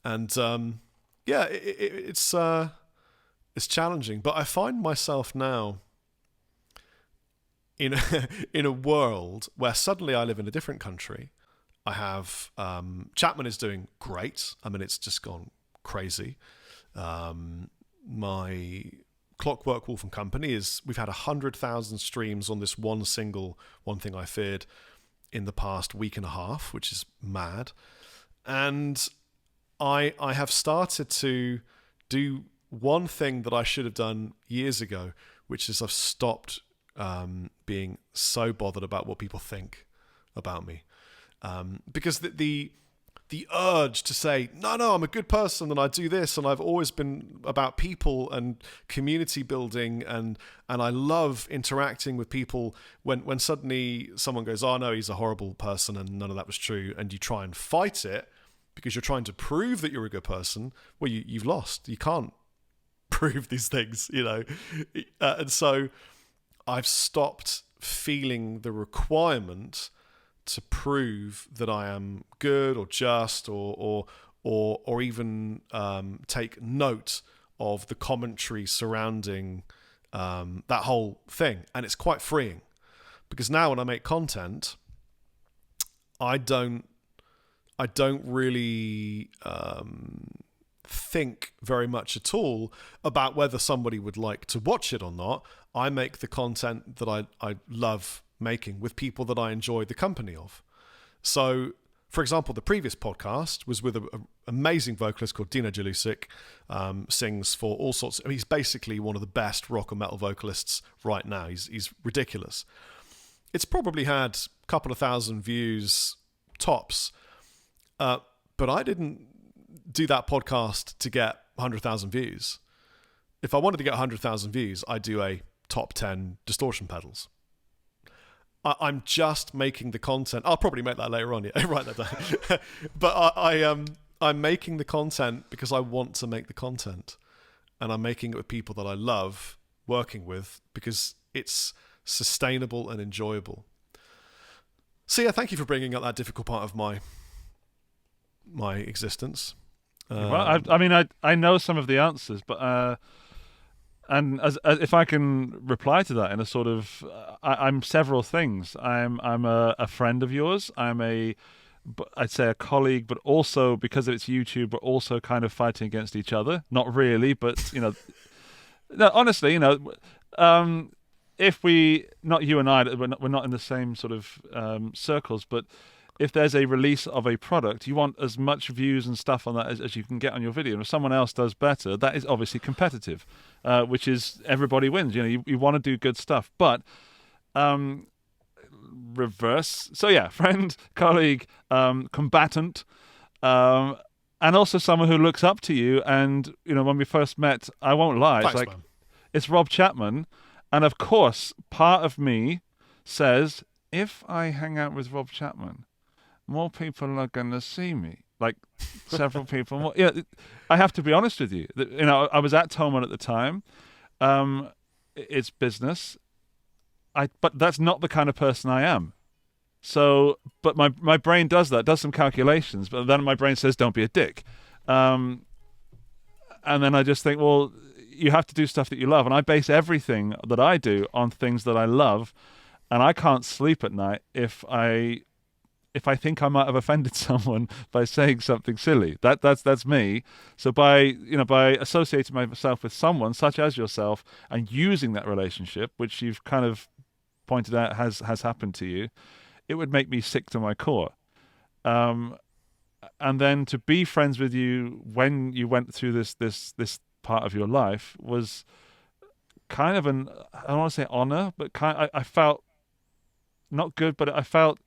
And it's challenging, but I find myself now in a world where suddenly I live in a different country. I have Chapman is doing great. I mean, it's just gone crazy. My Clockwork Wolf and Company we've had 100,000 streams on this one thing I feared in the past week and a half, which is mad. And I have started to do one thing that I should have done years ago, which is I've stopped being so bothered about what people think about me. Because the urge to say, no, I'm a good person and I do this and I've always been about people and community building and I love interacting with people, when suddenly someone goes, oh no, he's a horrible person and none of that was true, and you try and fight it because you're trying to prove that you're a good person, well, you've lost. You can't prove these things, and so I've stopped feeling the requirement to prove that I am good or just or even take note of the commentary surrounding that whole thing. And it's quite freeing, because now when I make content, I don't really think very much at all about whether somebody would like to watch it or not. I make the content that I love making with people that I enjoy the company of. So, for example, the previous podcast was with an amazing vocalist called Dino Jalusic, sings for all sorts. He's basically one of the best rock and metal vocalists right now. He's ridiculous. It's probably had a couple of thousand views tops, but I didn't do that podcast to get 100,000 views. If I wanted to get 100,000 views, I'd do a top 10 distortion pedals. I'm just making the content. I'll probably make that later on. Yeah, write that down. But I'm making the content because I want to make the content, and I'm making it with people that I love working with because it's sustainable and enjoyable. So yeah, thank you for bringing up that difficult part of my existence. Well, I know some of the answers, but and as if I can reply to that in a sort of, I'm several things. I'm a friend of yours. I'd say a colleague, but also because it's YouTube, we're also kind of fighting against each other. Not really, but no, honestly, if not you and I, we're not in the same sort of circles, but if there's a release of a product, you want as much views and stuff on that as you can get on your video. And if someone else does better, that is obviously competitive, which is everybody wins. You want to do good stuff, but reverse. So yeah, friend, colleague, combatant, and also someone who looks up to you. And when we first met, I won't lie, Thanks, it's like, man. It's Rob Chapman, and of course, part of me says, if I hang out with Rob Chapman, more people are going to see me. Like several people more. Yeah, I have to be honest with you. I was at Thomann at the time. It's business. But that's not the kind of person I am. So, but my brain does some calculations, but then my brain says, don't be a dick. And then I just think, well, you have to do stuff that you love. And I base everything that I do on things that I love. And I can't sleep at night if I think I might have offended someone by saying something silly. That's me. So by associating myself with someone such as yourself and using that relationship, which you've kind of pointed out has happened to you, it would make me sick to my core. And then to be friends with you when you went through this part of your life was kind of I don't want to say honor, but I felt not good, but I felt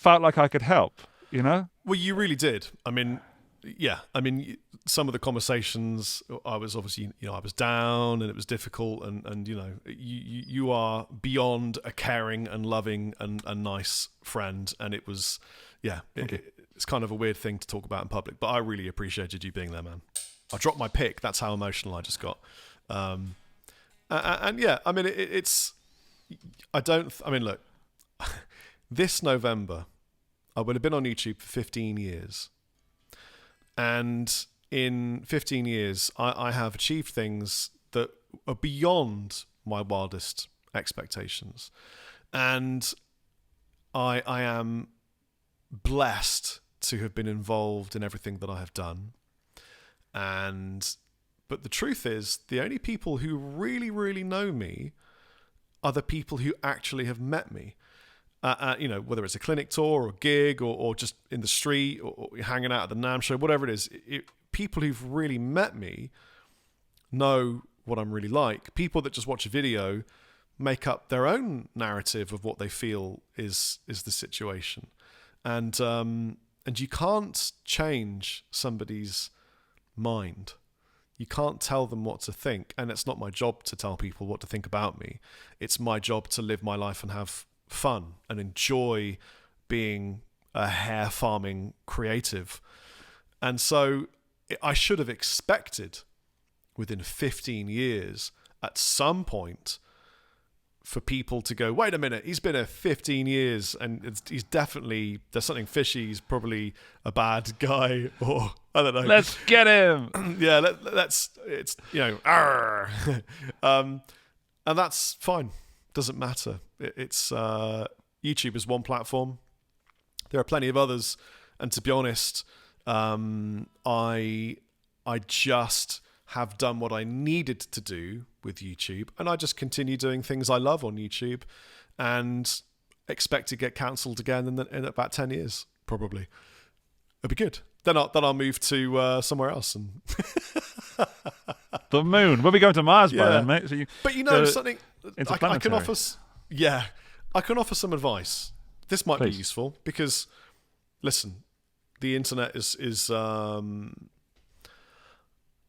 like I could help, Well, you really did. I mean, yeah. I mean, some of the conversations, I was obviously, I was down and it was difficult, and you are beyond a caring and loving and nice friend, and it was, it's kind of a weird thing to talk about in public, but I really appreciated you being there, man. I dropped my pick. That's how emotional I just got. And yeah, I mean, look, this November, I would have been on YouTube for 15 years. And in 15 years, I have achieved things that are beyond my wildest expectations. And I am blessed to have been involved in everything that I have done. But the truth is, the only people who really, really know me are the people who actually have met me. Whether it's a clinic tour or gig or just in the street or hanging out at the NAMM show, whatever it is, people who've really met me know what I'm really like. People that just watch a video make up their own narrative of what they feel is the situation. And you can't change somebody's mind. You can't tell them what to think. And it's not my job to tell people what to think about me. It's my job to live my life and have fun and enjoy being a hair farming creative. And so I should have expected within 15 years at some point for people to go, wait a minute, he's been here 15 years and he's definitely, there's something fishy, he's probably a bad guy, or I don't know. Let's get him. Yeah, it's, arr. And that's fine. Doesn't matter. It's YouTube is one platform. There are plenty of others, and to be honest, I just have done what I needed to do with YouTube, and I just continue doing things I love on YouTube, and expect to get cancelled again in about 10 years, probably. It'll be good. Then I'll move to somewhere else and the moon. We'll be going to Mars by then, mate. So but something I can offer. Yeah, I can offer some advice. This might be useful because, listen, the internet is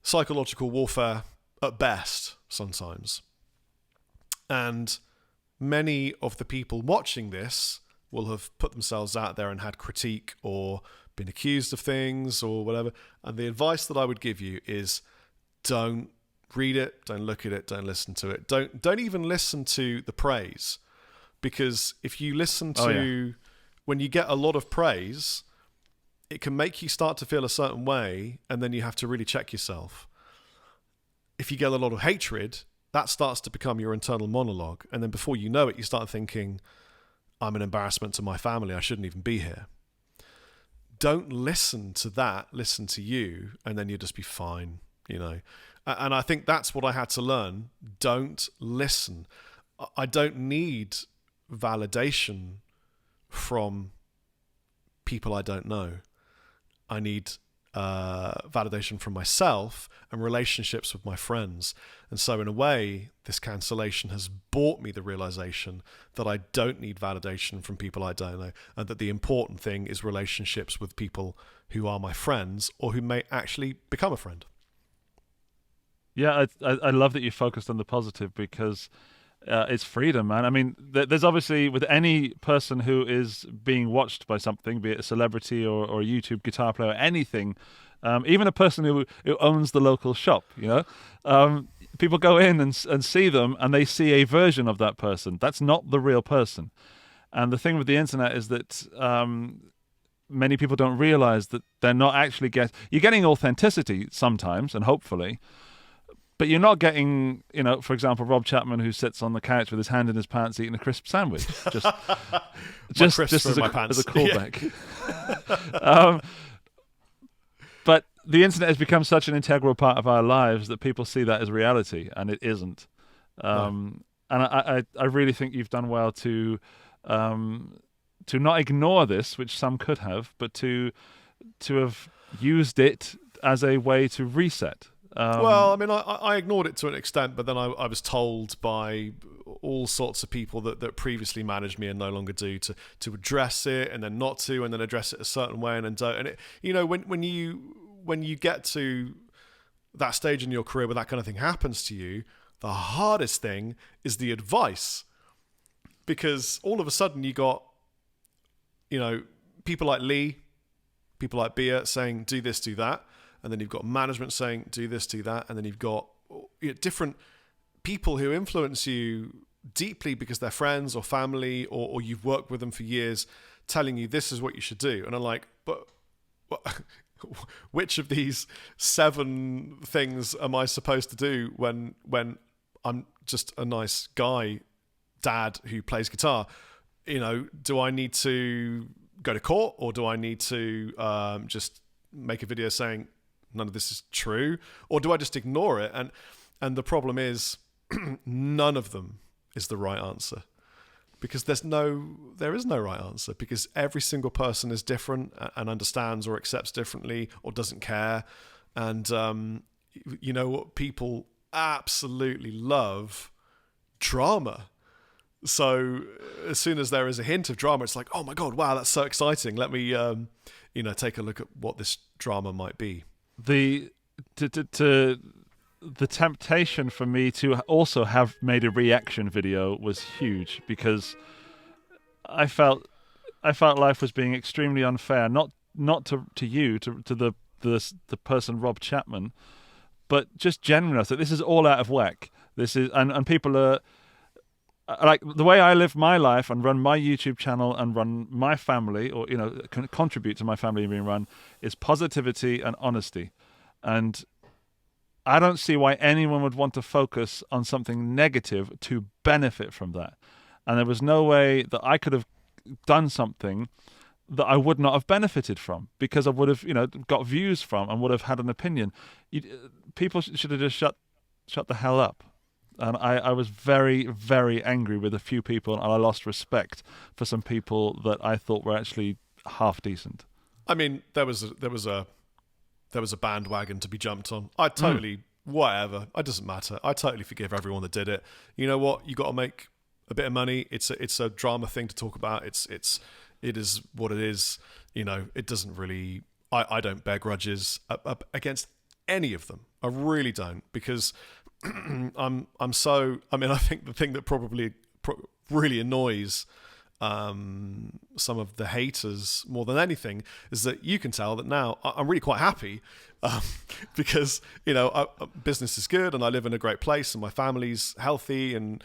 psychological warfare at best sometimes, and many of the people watching this will have put themselves out there and had critique or been accused of things or whatever. And the advice that I would give you is don't read it, don't look at it, don't listen to it. Don't even listen to the praise, because if you listen to when you get a lot of praise, it can make you start to feel a certain way, and then you have to really check yourself. If you get a lot of hatred, that starts to become your internal monologue, and then before you know it, you start thinking, I'm an embarrassment to my family, I shouldn't even be here. Don't listen to that, listen to you, and then you'll just be fine, And I think that's what I had to learn. Don't listen. I don't need validation from people I don't know. I need validation from myself and relationships with my friends. And so in a way, this cancellation has brought me the realization that I don't need validation from people I don't know, and that the important thing is relationships with people who are my friends or who may actually become a friend. Yeah, I love that you focused on the positive, because it's freedom, man. I mean, there's obviously, with any person who is being watched by something, be it a celebrity or a YouTube guitar player, or anything, even a person who owns the local shop, people go in and see them, and they see a version of that person. That's not the real person. And the thing with the internet is that many people don't realize that they're not actually you're getting authenticity sometimes, and hopefully, but you're not getting, for example, Rob Chapman, who sits on the couch with his hand in his pants eating a crisp sandwich, just as a callback. Yeah. But the internet has become such an integral part of our lives that people see that as reality, and it isn't. And I really think you've done well to not ignore this, which some could have, but to have used it as a way to reset. Well, I mean, I ignored it to an extent, but then I was told by all sorts of people that previously managed me and no longer do to address it, and then not to, and then address it a certain way, and then don't. And it, when you get to that stage in your career where that kind of thing happens to you, the hardest thing is the advice, because all of a sudden you got, people like Lee, people like Bia saying do this, do that. And then you've got management saying, do this, do that. And then you've got different people who influence you deeply because they're friends or family, or you've worked with them for years, telling you this is what you should do. And I'm like, but which of these 7 things am I supposed to do when I'm just a nice guy, dad who plays guitar? Do I need to go to court, or do I need to just make a video saying none of this is true, or do I just ignore it? And the problem is none of them is the right answer, because there is no right answer, because every single person is different and understands or accepts differently or doesn't care. And what people absolutely love? Drama. So as soon as there is a hint of drama, it's like, oh my God, wow, that's so exciting. Let me take a look at what this drama might be. The temptation for me to also have made a reaction video was huge, because I felt life was being extremely unfair, not to you, to the person Rob Chapman, but just generally. So this is all out of whack. This is and people are like, the way I live my life and run my YouTube channel and run my family, or contribute to my family being run, is positivity and honesty. And I don't see why anyone would want to focus on something negative to benefit from that. And there was no way that I could have done something that I would not have benefited from, because I would have, got views from and would have had an opinion. People should have just shut the hell up. And I was very, very angry with a few people, and I lost respect for some people that I thought were actually half decent. I mean, there was a bandwagon to be jumped on. I totally whatever. It doesn't matter. I totally forgive everyone that did it. You know what? You got to make a bit of money. It's a drama thing to talk about. It is what it is. It doesn't really. I don't bear grudges against any of them. I really don't, because I'm so. I mean, I think the thing that probably really annoys some of the haters more than anything is that you can tell that now I'm really quite happy, because business is good and I live in a great place and my family's healthy and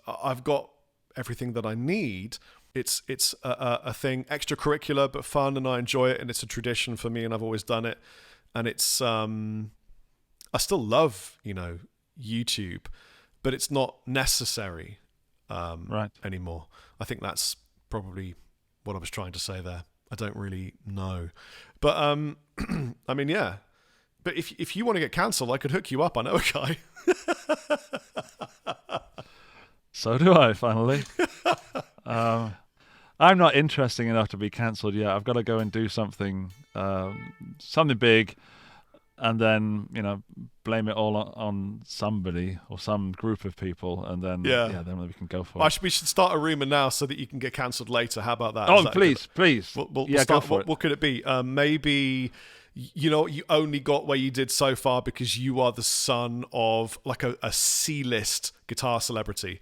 I've got everything that I need. It's a thing extracurricular but fun, and I enjoy it, and it's a tradition for me, and I've always done it. And it's I still love YouTube, but it's not necessary anymore. I think that's probably what I was trying to say there. I don't really know, but I mean, yeah. But if you want to get cancelled, I could hook you up. I know a guy. So do I. Finally, I'm not interesting enough to be cancelled yet. I've got to go and do something big, and then blame it all on somebody or some group of people, and then then we can go for it. We should start a rumor now so that you can get cancelled later. How about that? Oh, please. We'll start, go for it. What could it be? Maybe you only got where you did so far because you are the son of like a C-list guitar celebrity,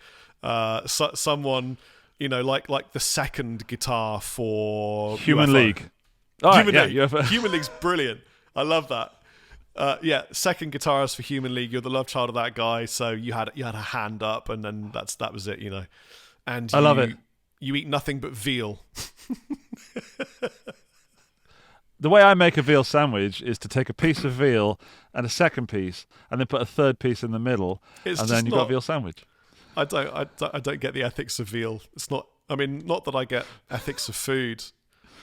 someone like the second guitar for Human UFO. League. Human League. UFO. Human League's brilliant. I love that. Second guitarist for Human League. You're the love child of that guy, so you had a hand up, and then that was it, And I love it. You eat nothing but veal. The way I make a veal sandwich is to take a piece of veal and a second piece, and then put a third piece in the middle, and then you've got a veal sandwich. I don't get the ethics of veal. It's not. I mean, not that I get ethics of food.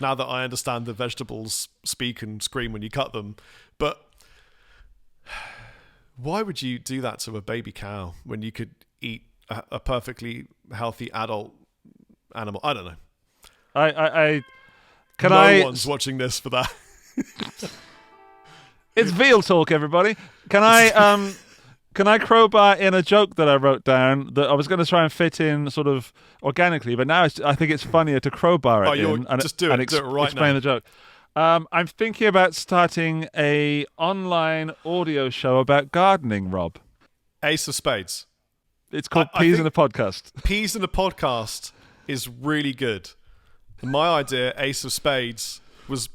Now that I understand the vegetables speak and scream when you cut them, but why would you do that to a baby cow when you could eat a perfectly healthy adult animal? I don't know. No one's watching this for that. It's veal talk, everybody. Can I crowbar in a joke that I wrote down that I was going to try and fit in sort of organically, but now I think it's funnier to crowbar it in and just do it right explain now. the joke. I'm thinking about starting a online audio show about gardening, Rob. Ace of Spades. It's called Peas in a Podcast. Peas in a Podcast is really good. And my idea, Ace of Spades,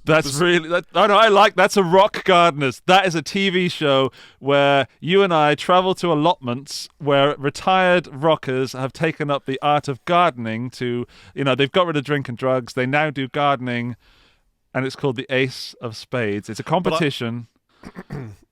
that's a Rock Gardeners. That is a TV show where you and I travel to allotments where retired rockers have taken up the art of gardening to, they've got rid of drink and drugs. They now do gardening, and it's called the Ace of Spades. It's a competition.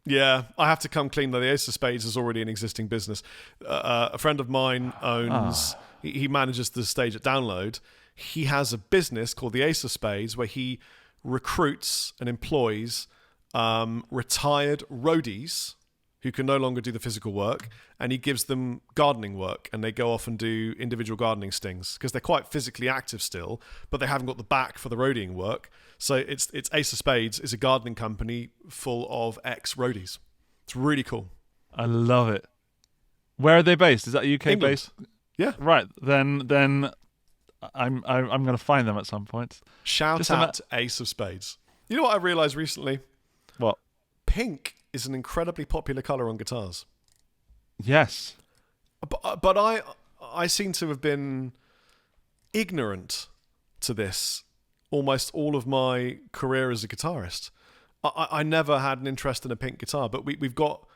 Yeah, I have to come clean though. The Ace of Spades is already an existing business. A friend of mine owns, he manages the stage at Download. He has a business called the Ace of Spades where he recruits and employs retired roadies who can no longer do the physical work, and he gives them gardening work, and they go off and do individual gardening stings because they're quite physically active still, but they haven't got the back for the roadieing work. So it's Ace of Spades is a gardening company full of ex-roadies. It's really cool. I love it. Where are they based? Is that UK England. based? Yeah. Right. Then I'm going to find them at some point. Shout out to Ace of Spades. You know what I realised recently? What? Pink is an incredibly popular colour on guitars. Yes. But I seem to have been ignorant to this almost all of my career as a guitarist. I never had an interest in a pink guitar, but we've got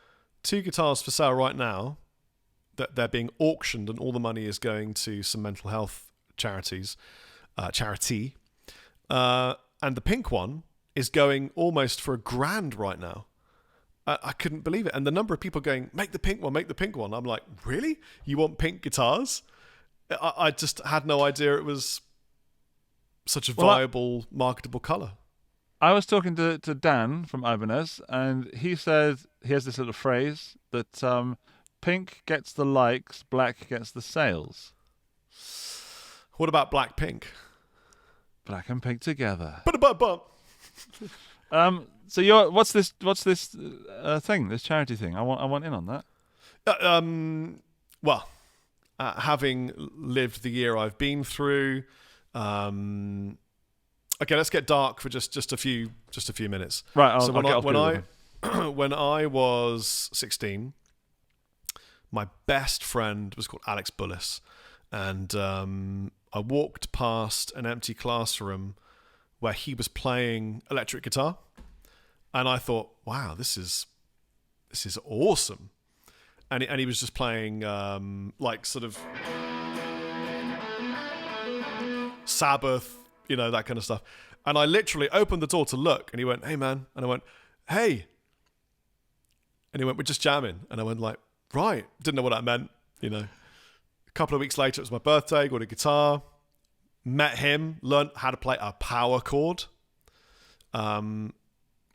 2 guitars for sale right now that they're being auctioned, and all the money is going to some mental health charity, and the pink one is going almost for $1,000 right now. I couldn't believe it, and the number of people going, make the pink one. I'm like, really? You want pink guitars? I just had no idea it was such a viable, marketable colour. I was talking to Dan from Ibanez, and he said he has this little phrase that pink gets the likes, black gets the sales. What about black pink? Black and pink together. So what's this thing? This charity thing? I want in on that. Well, having lived the year I've been through, okay, let's get dark for just a few minutes. Right. When I was 16, my best friend was called Alex Bullis, and I walked past an empty classroom where he was playing electric guitar, and I thought, wow, this is awesome. And he was just playing like sort of Sabbath, that kind of stuff. And I literally opened the door to look, and he went, "Hey, man," and I went, "Hey," and he went, "We're just jamming," and I went like, "Right," didn't know what that meant, A couple of weeks later, it was my birthday, got a guitar, met him, learned how to play a power chord.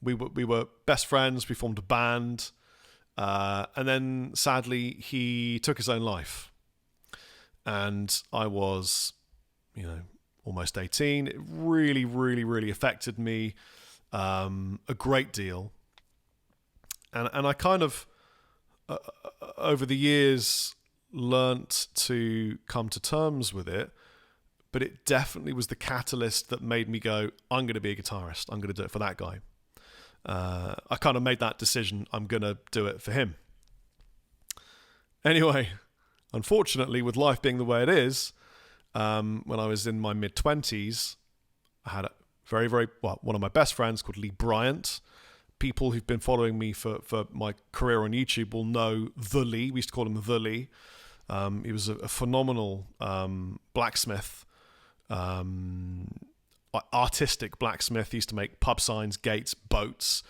We were best friends, we formed a band, and then sadly he took his own life. And I was, almost 18. It really, really, really affected me a great deal. and I kind of over the years learnt to come to terms with it. But it definitely was the catalyst that made me go, I'm going to be a guitarist. I'm going to do it for that guy. I kind of made that decision. I'm going to do it for him. Anyway, unfortunately, with life being the way it is, when I was in my mid-20s, I had one of my best friends called Lee Bryant. People who've been following me for my career on YouTube will know The Lee. We used to call him The Lee. He was a phenomenal blacksmith. Artistic blacksmith. He used to make pub signs, gates, boats,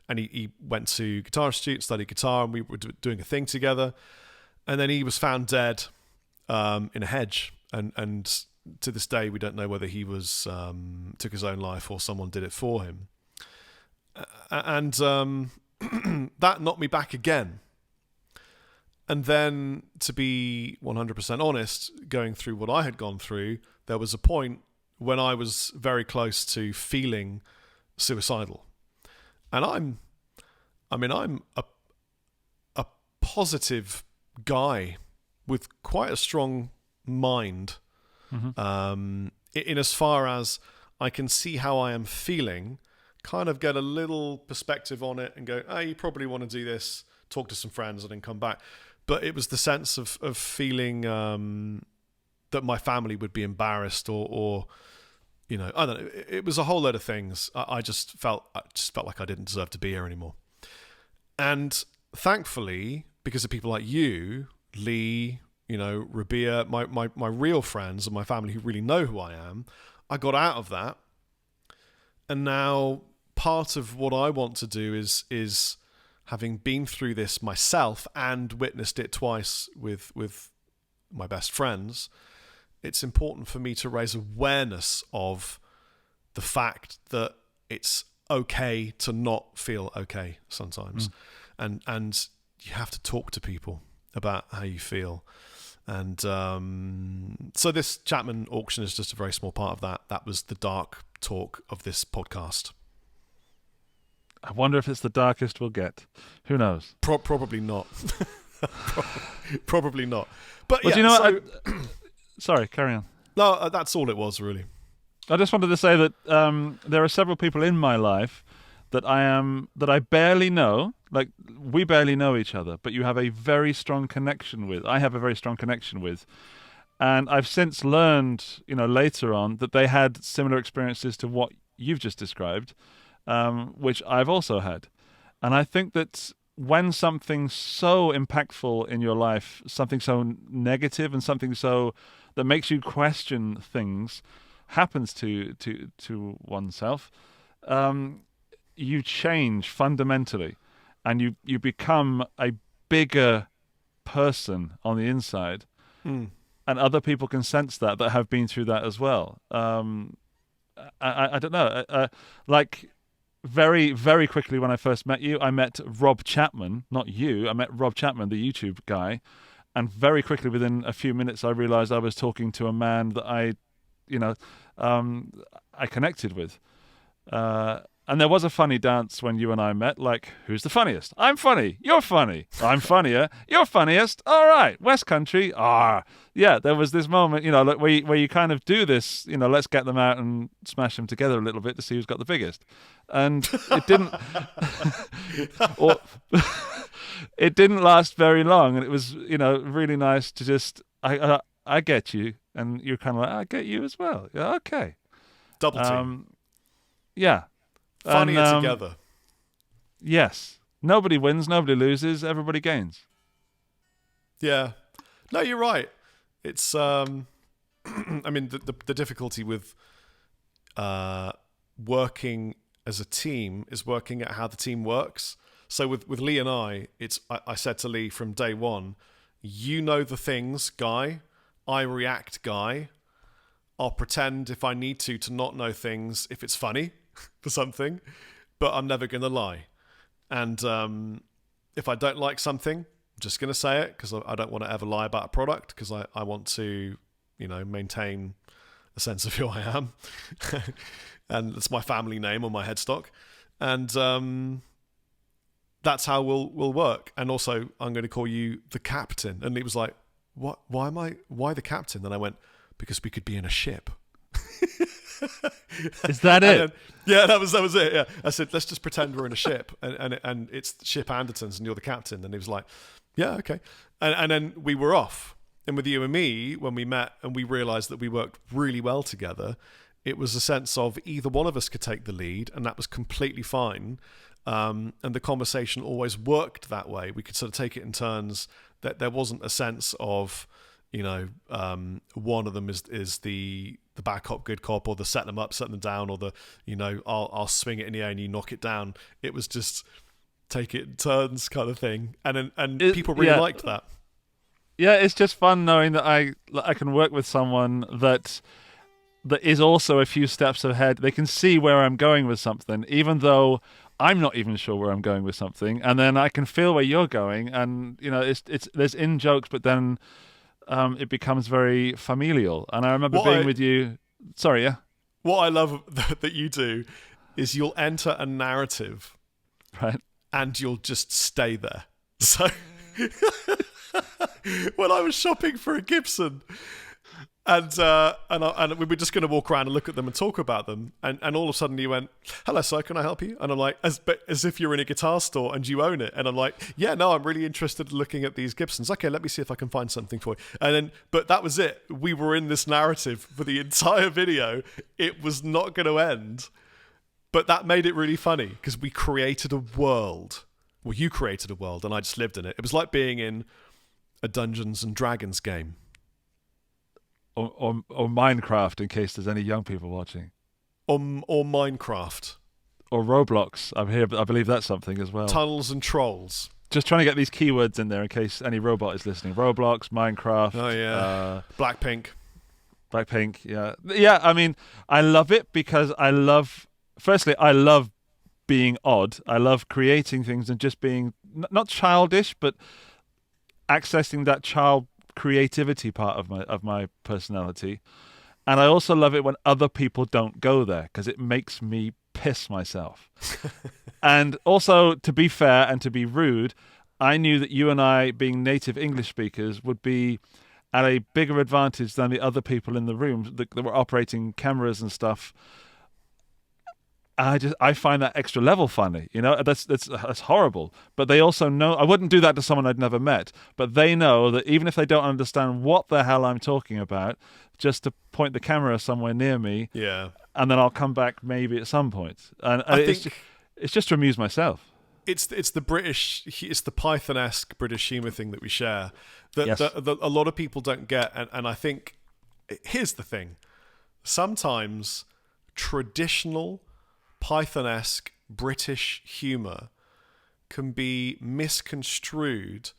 and he went to Guitar Institute, studied guitar, and we were doing a thing together. And then he was found dead in a hedge, and to this day we don't know whether he was took his own life or someone did it for him. And that knocked me back again. And then, to be 100% honest, going through what I had gone through, there was a point when I was very close to feeling suicidal. And I'm a positive guy with quite a strong mind. In as far as I can see how I am feeling, kind of get a little perspective on it and go, you probably want to do this, talk to some friends and then come back. But it was the sense of feeling that my family would be embarrassed or I don't know. It was a whole load of things. I just felt like I didn't deserve to be here anymore. And thankfully, because of people like you, Lee, Rabia, my real friends and my family who really know who I am, I got out of that. And now part of what I want to do is having been through this myself and witnessed it twice with my best friends, it's important for me to raise awareness of the fact that it's okay to not feel okay sometimes. And you have to talk to people about how you feel. And so this Chapman auction is just a very small part of that. That was the dark talk of this podcast. I wonder if it's the darkest we'll get. Who knows? Probably not. Probably not. But well, yeah, do you know what? Sorry, carry on. No, that's all it was, really. I just wanted to say that there are several people in my life that I barely know. Like, we barely know each other, but you have a very strong connection with. I have a very strong connection with. And I've since learned, later on, that they had similar experiences to what you've just described, which I've also had. And I think that when something so impactful in your life, something so negative and something so that makes you question things happens to oneself, you change fundamentally and you become a bigger person on the inside. And other people can sense that have been through that as well. I don't know. Like, very, very quickly when I first met you, I met Rob Chapman, not you. I met Rob Chapman, the YouTube guy. And very quickly, within a few minutes, I realized I was talking to a man that I connected with. And there was a funny dance when you and I met, like, who's the funniest? I'm funny. You're funny. I'm funnier. You're funniest. All right. West Country. Yeah, there was this moment, like where you kind of do this, let's get them out and smash them together a little bit to see who's got the biggest. And it didn't, it didn't last very long. And it was, really nice to just, I get you. And you're kind of like, I get you as well. Yeah, okay. Double team. Yeah. Funnier together. Yes. Nobody wins, nobody loses, everybody gains. Yeah. No, you're right. It's, I mean, the difficulty with working as a team is working at how the team works. So with Lee and I said to Lee from day one, you know the things, guy. I react, guy. I'll pretend if I need to not know things if it's funny for something, but I'm never going to lie. And if I don't like something, I'm just going to say it because I don't want to ever lie about a product because I want to, maintain a sense of who I am. And it's my family name on my headstock. And that's how we'll work. And also, I'm going to call you the captain. And he was like, what? Why the captain? And I went, because we could be in a ship. Is that it? Then, yeah, that was it. Yeah, I said, let's just pretend we're in a ship, and it's ship Andertons, and you're the captain. And he was like, yeah, okay. And then we were off. And with you and me, when we met and we realised that we worked really well together, it was a sense of either one of us could take the lead, and that was completely fine. And the conversation always worked that way. We could sort of take it in turns. That there wasn't a sense of, one of them is the bad cop, good cop, or the set them up, set them down, or the, I'll swing it in the air and you knock it down. It was just take it in turns kind of thing. And people really liked that. Yeah, it's just fun knowing that I can work with someone that is also a few steps ahead. They can see where I'm going with something, even though I'm not even sure where I'm going with something. And then I can feel where you're going. And, there's in jokes, but then it becomes very familial. And I remember being with you. Sorry, yeah? What I love that you do is you'll enter a narrative. Right. And you'll just stay there. So when I was shopping for a Gibson, and we were just going to walk around and look at them and talk about them, and all of a sudden you went, "Hello, sir, can I help you?" And I'm like, as if you're in a guitar store and you own it, and I'm like, "Yeah, no, I'm really interested in looking at these Gibsons. Okay, let me see if I can find something for you." And then, but that was it. We were in this narrative for the entire video. It was not going to end, but that made it really funny because we created a world. Well, you created a world, and I just lived in it. It was like being in a Dungeons and Dragons game. Or Minecraft, in case there's any young people watching. Or Minecraft. Or Roblox. I believe that's something as well. Tunnels and Trolls. Just trying to get these keywords in there in case any robot is listening. Roblox, Minecraft. Oh, yeah. Blackpink, yeah. Yeah, I mean, I love it because firstly, I love being odd. I love creating things and just being, not childish, but accessing that child creativity part of my personality. And I also love it when other people don't go there because it makes me piss myself. And also, to be fair and to be rude, I knew that you and I, being native English speakers, would be at a bigger advantage than the other people in the room that were operating cameras and stuff. I find that extra level funny, that's horrible. But they also know I wouldn't do that to someone I'd never met. But they know that even if they don't understand what the hell I'm talking about, just to point the camera somewhere near me, yeah, and then I'll come back maybe at some point. And it's just to amuse myself. It's the British, it's the Python-esque British humour thing that we share that, yes. that a lot of people don't get. And I think here's the thing: sometimes traditional Python-esque British humour can be misconstrued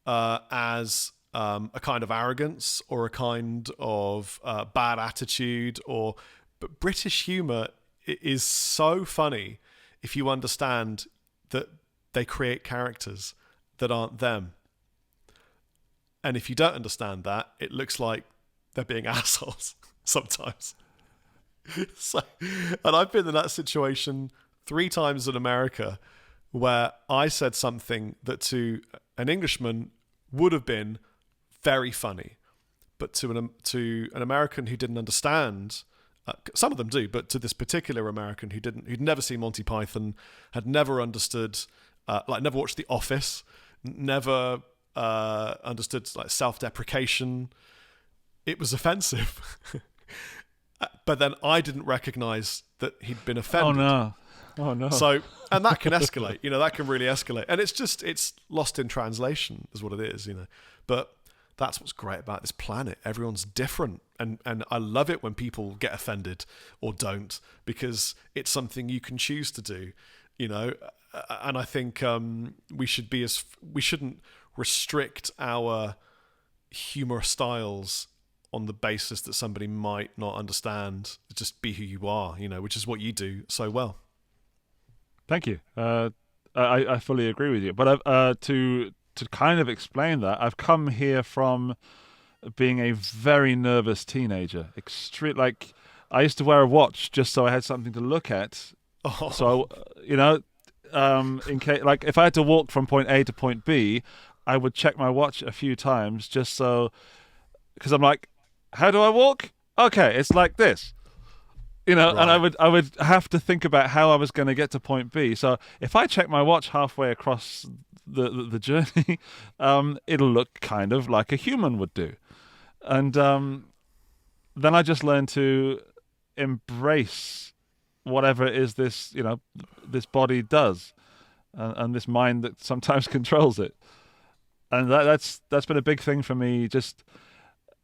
as a kind of arrogance or a kind of bad attitude. But British humour is so funny if you understand that they create characters that aren't them. And if you don't understand that, it looks like they're being assholes sometimes. So, and I've been in that situation 3 times in America where I said something that to an Englishman would have been very funny, but to an American who didn't understand, some of them do, but to this particular American who'd never seen Monty Python, had never understood, never watched The Office, never understood like self-deprecation, it was offensive. But then I didn't recognize that he'd been offended. Oh no. So, and that can escalate, that can really escalate. And it's lost in translation is what it is, But that's what's great about this planet. Everyone's different. And I love it when people get offended or don't, because it's something you can choose to do, And I think we shouldn't restrict our humor styles on the basis that somebody might not understand. Just be who you are, which is what you do so well. Thank you. I fully agree with you. But to kind of explain that, I've come here from being a very nervous teenager. I used to wear a watch just so I had something to look at. Oh. So, in case, like, if I had to walk from point A to point B, I would check my watch a few times just so, because I'm like, how do I walk? Okay, it's like this. And I would have to think about how I was going to get to point B. So if I check my watch halfway across the journey, it'll look kind of like a human would do. And then I just learned to embrace whatever it is this body does, and this mind that sometimes controls it. And that's been a big thing for me. Just,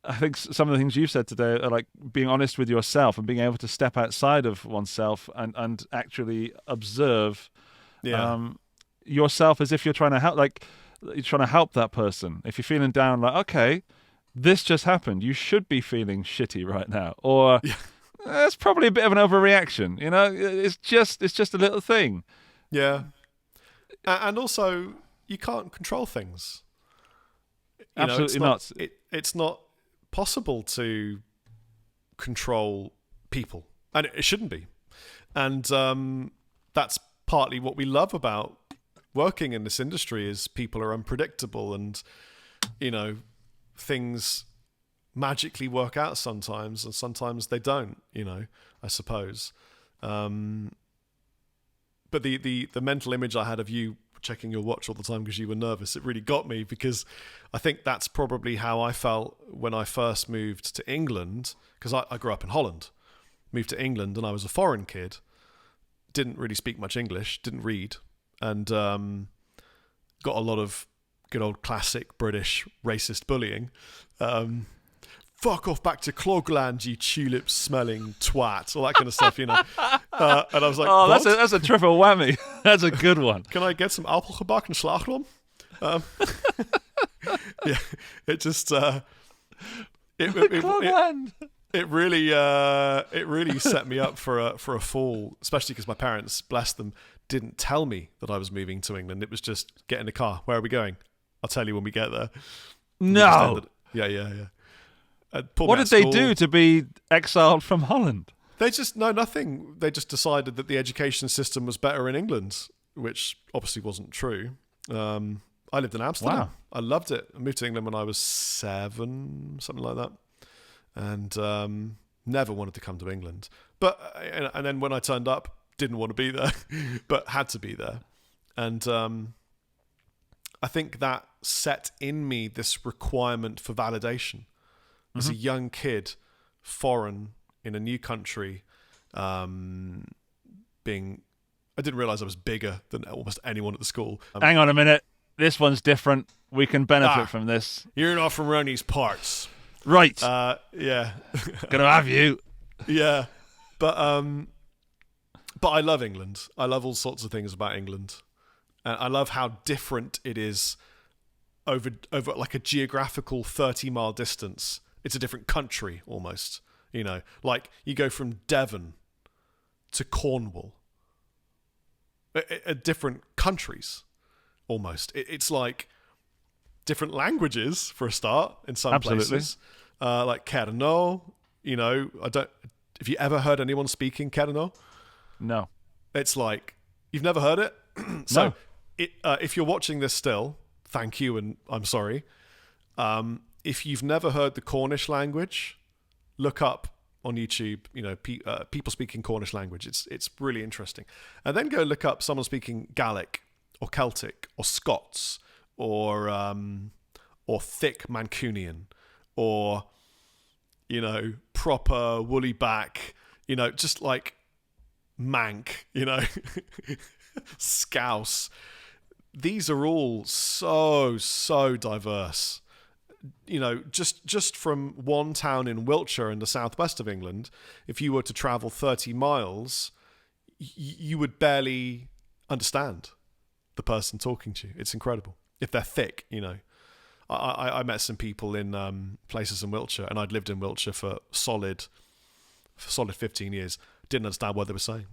I think some of the things you've said today are like being honest with yourself and being able to step outside of oneself and actually observe yourself as if you're trying to help, like you're trying to help that person. If you're feeling down, like, okay, this just happened. You should be feeling shitty right now, or that's probably a bit of an overreaction. It's just a little thing. Yeah, and also you can't control things. Absolutely not. It's not possible to control people, and it shouldn't be. And that's partly what we love about working in this industry is people are unpredictable, and things magically work out sometimes, and sometimes they don't. I suppose. But the mental image I had of you checking your watch all the time because you were nervous, it really got me, because I think that's probably how I felt when I first moved to England, because I grew up in Holland, moved to England, and I was a foreign kid, didn't really speak much English, didn't read, and got a lot of good old classic British racist bullying. Fuck off back to Clogland, you tulip-smelling twat, all that kind of stuff, And I was like, oh, what? that's a triple whammy. That's a good one. Can I get some appelgebak and slagroom? Yeah, it just it really set me up for a fall, especially because my parents, bless them, didn't tell me that I was moving to England. It was just, get in the car. Where are we going? I'll tell you when we get there. No. Yeah. What did they do to be exiled from Holland? They just, no, nothing. They just decided that the education system was better in England, which obviously wasn't true. I lived in Amsterdam. Wow. I loved it. I moved to England when I was 7, something like that. And never wanted to come to England. But and then when I turned up, didn't want to be there, but had to be there. And I think that set in me this requirement for validation. As a young kid, foreign, in a new country, I didn't realise I was bigger than almost anyone at the school. Hang on a minute. This one's different. We can benefit from this. You're not from around these parts. Right. Yeah. Gonna have you. Yeah. But I love England. I love all sorts of things about England. And I love how different it is over like a geographical 30-mile distance. It's a different country almost, like you go from Devon to Cornwall, different countries almost. It's like different languages for a start in some places, like Cerno. Have you ever heard anyone speaking Cerno? No. It's like, you've never heard it? So no. If you're watching this still, thank you, and I'm sorry. If you've never heard the Cornish language, look up on YouTube, people speaking Cornish language. It's really interesting. And then go look up someone speaking Gaelic or Celtic or Scots or thick Mancunian or, proper woolly back, just like Manc, Scouse. These are all so diverse. Just from one town in Wiltshire in the southwest of England, if you were to travel 30 miles, you would barely understand the person talking to you. It's incredible. If they're thick, I met some people in places in Wiltshire, and I'd lived in Wiltshire for solid 15 years. Didn't understand what they were saying,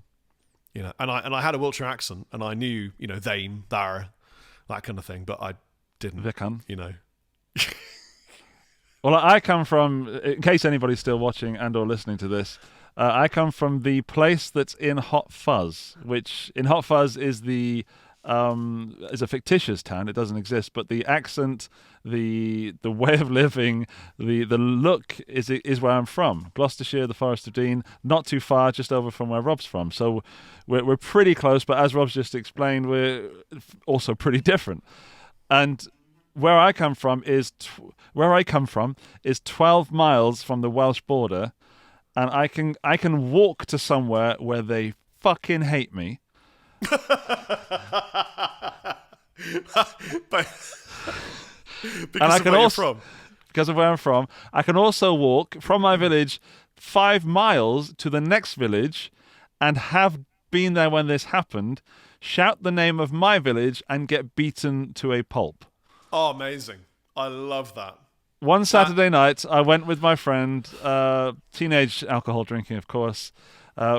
and I had a Wiltshire accent, and I knew, thame, thar, that kind of thing, but I didn't, Vican. Well, I come from, in case anybody's still watching and or listening to this, I come from the place that's in Hot Fuzz, which in Hot Fuzz is is a fictitious town. It doesn't exist, but the accent, the way of living, the look is where I'm from. Gloucestershire, the Forest of Dean, not too far, just over from where Rob's from. So we're pretty close, but as Rob's just explained, we're also pretty different. And where I come from is 12 miles from the Welsh border, and I can walk to somewhere where they fucking hate me. Because of where you're from. Because of where I'm from. I can also walk from my village 5 miles to the next village and have been there when this happened, shout the name of my village and get beaten to a pulp. Oh, amazing. I love that. One Saturday night, I went with my friend, teenage alcohol drinking, of course,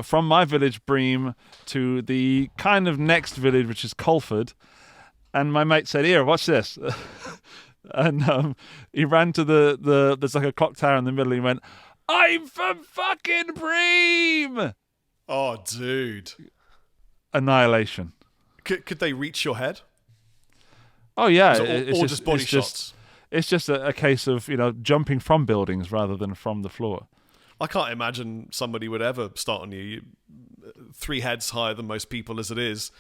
from my village, Bream, to the kind of next village, which is Colford. And my mate said, "Here, watch this." And he ran to there's like a clock tower in the middle. And he went, "I'm from fucking Bream!" Oh, dude. Annihilation. Could they reach your head? Oh, yeah. Or just body shots? It's just a case of, jumping from buildings rather than from the floor. I can't imagine somebody would ever start on you. 3 heads higher than most people as it is.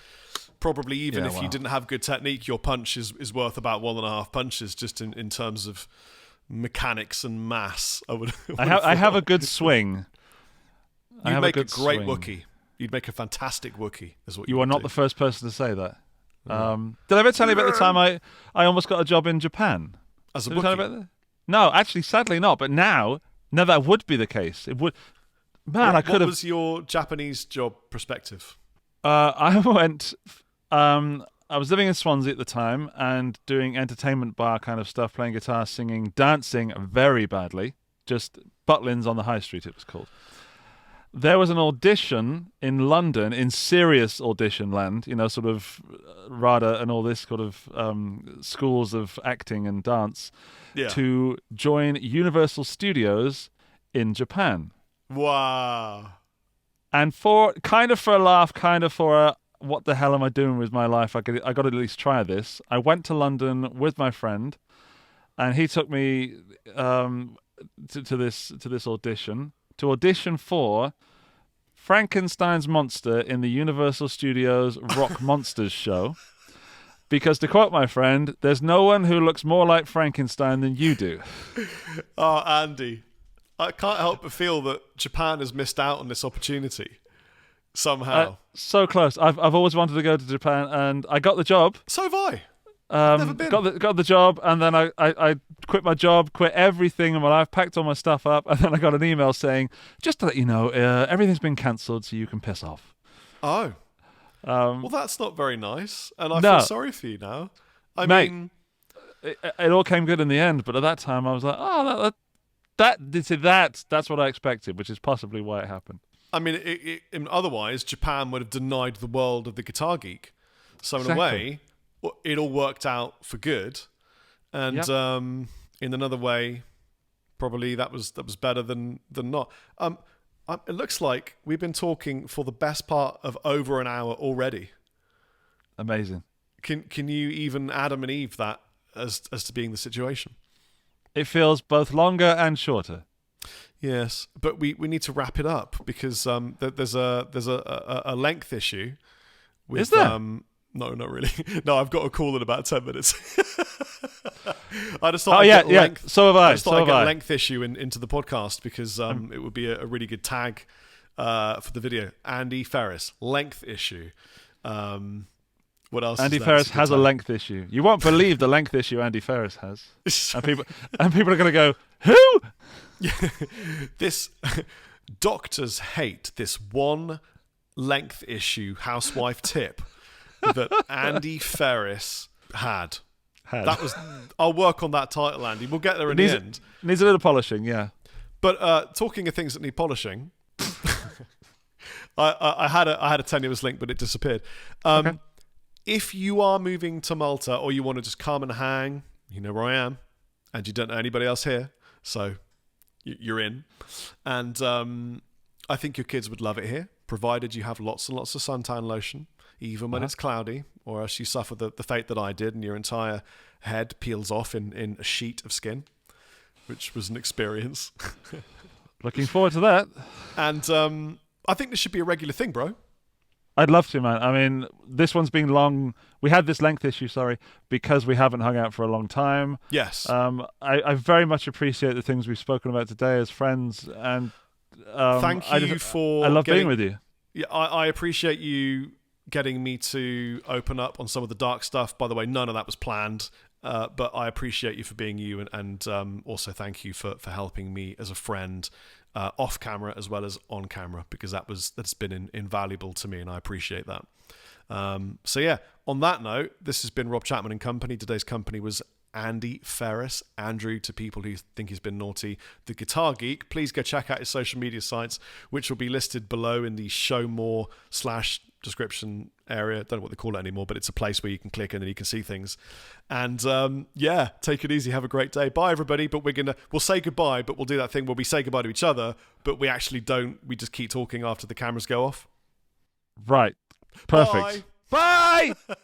Probably even if you didn't have good technique, your punch is worth about 1.5 punches just in terms of mechanics and mass. I have a good swing. You'd make a great Wookiee. You'd make a fantastic Wookiee. Is what you are not the first person to say that. Did I ever tell you about the time I almost got a job in Japan? As a Did I tell you Wookiee? about that? No, actually, sadly not. But now that would be the case. It would. Man, I could have. What was your Japanese job perspective? I went. I was living in Swansea at the time and doing entertainment bar kind of stuff, playing guitar, singing, dancing very badly. Just Butlins on the High Street, it was called. There was an audition in London, in serious audition land, sort of RADA and all this sort of schools of acting and dance, to join Universal Studios in Japan. Wow. And for a laugh, kind of for a, what the hell am I doing with my life? I got to at least try this. I went to London with my friend, and he took me to this audition. To audition for Frankenstein's monster in the Universal Studios Rock Monsters show. Because to quote my friend, there's no one who looks more like Frankenstein than you do. Oh, Andy, I can't help but feel that Japan has missed out on this opportunity somehow. So close. I've always wanted to go to Japan, and I got the job. So have I. I've never been. Got the job, and then I quit my job, quit everything in my life, packed all my stuff up, and then I got an email saying, "Just to let you know, everything's been cancelled, so you can piss off." Oh. Well, that's not very nice, and I No. feel sorry for you now. I Mate, mean, it all came good in the end, but at that time I was like, "Oh, that's what I expected," which is possibly why it happened. I mean, otherwise Japan would have denied the world of the Guitar Geek. So in a way, it all worked out for good, and in another way, probably that was better than not. It looks like we've been talking for the best part of over an hour already. Amazing. Can you even Adam and Eve that as to being the situation? It feels both longer and shorter. Yes, but we need to wrap it up because there's a length issue. With, Is there? No, not really. No, I've got a call in about 10 minutes. I just So thought have I. I just thought I'd get a length issue into the podcast because it would be a really good tag for the video. Andy FERRIS, length issue. What else? Andy FERRIS has a length issue. You won't believe the length issue Andy FERRIS has. And people are going to go, who? This doctors hate this one length issue housewife tip that Andy FERRIS had. That was. I'll work on that title, Andy. We'll get there in the end. Needs a little polishing, yeah. But talking of things that need polishing, I had a tenuous link, but it disappeared. Okay. If you are moving to Malta or you want to just come and hang, you know where I am, and you don't know anybody else here, so you're in. And I think your kids would love it here, provided you have lots and lots of suntan lotion, even when it's cloudy, or else you suffer the fate that I did and your entire head peels off in a sheet of skin, which was an experience. Looking forward to that. And I think this should be a regular thing, bro. I'd love to, man. I mean, this one's been long. We had this length issue, because we haven't hung out for a long time. Yes. I very much appreciate the things we've spoken about today as friends, and thank you for. I love being with you. Yeah, I appreciate you getting me to open up on some of the dark stuff. By the way, none of that was planned, but I appreciate you for being you, and also thank you for helping me as a friend. Off camera as well as on camera, because that's been invaluable to me, and I appreciate that. So yeah, on that note, this has been Rob Chapman and Company. Today's company was Andy Ferris. Andrew, to people who think he's been naughty, the Guitar Geek. Please go check out his social media sites, which will be listed below in the show more / description area. Don't know what they call it anymore, but it's a place where you can click and then you can see things. And yeah, take it easy, have a great day. Bye everybody. But we'll say goodbye, but we'll do that thing where we say goodbye to each other, but we actually don't, we just keep talking after the cameras go off. Right. Perfect. Bye. Bye.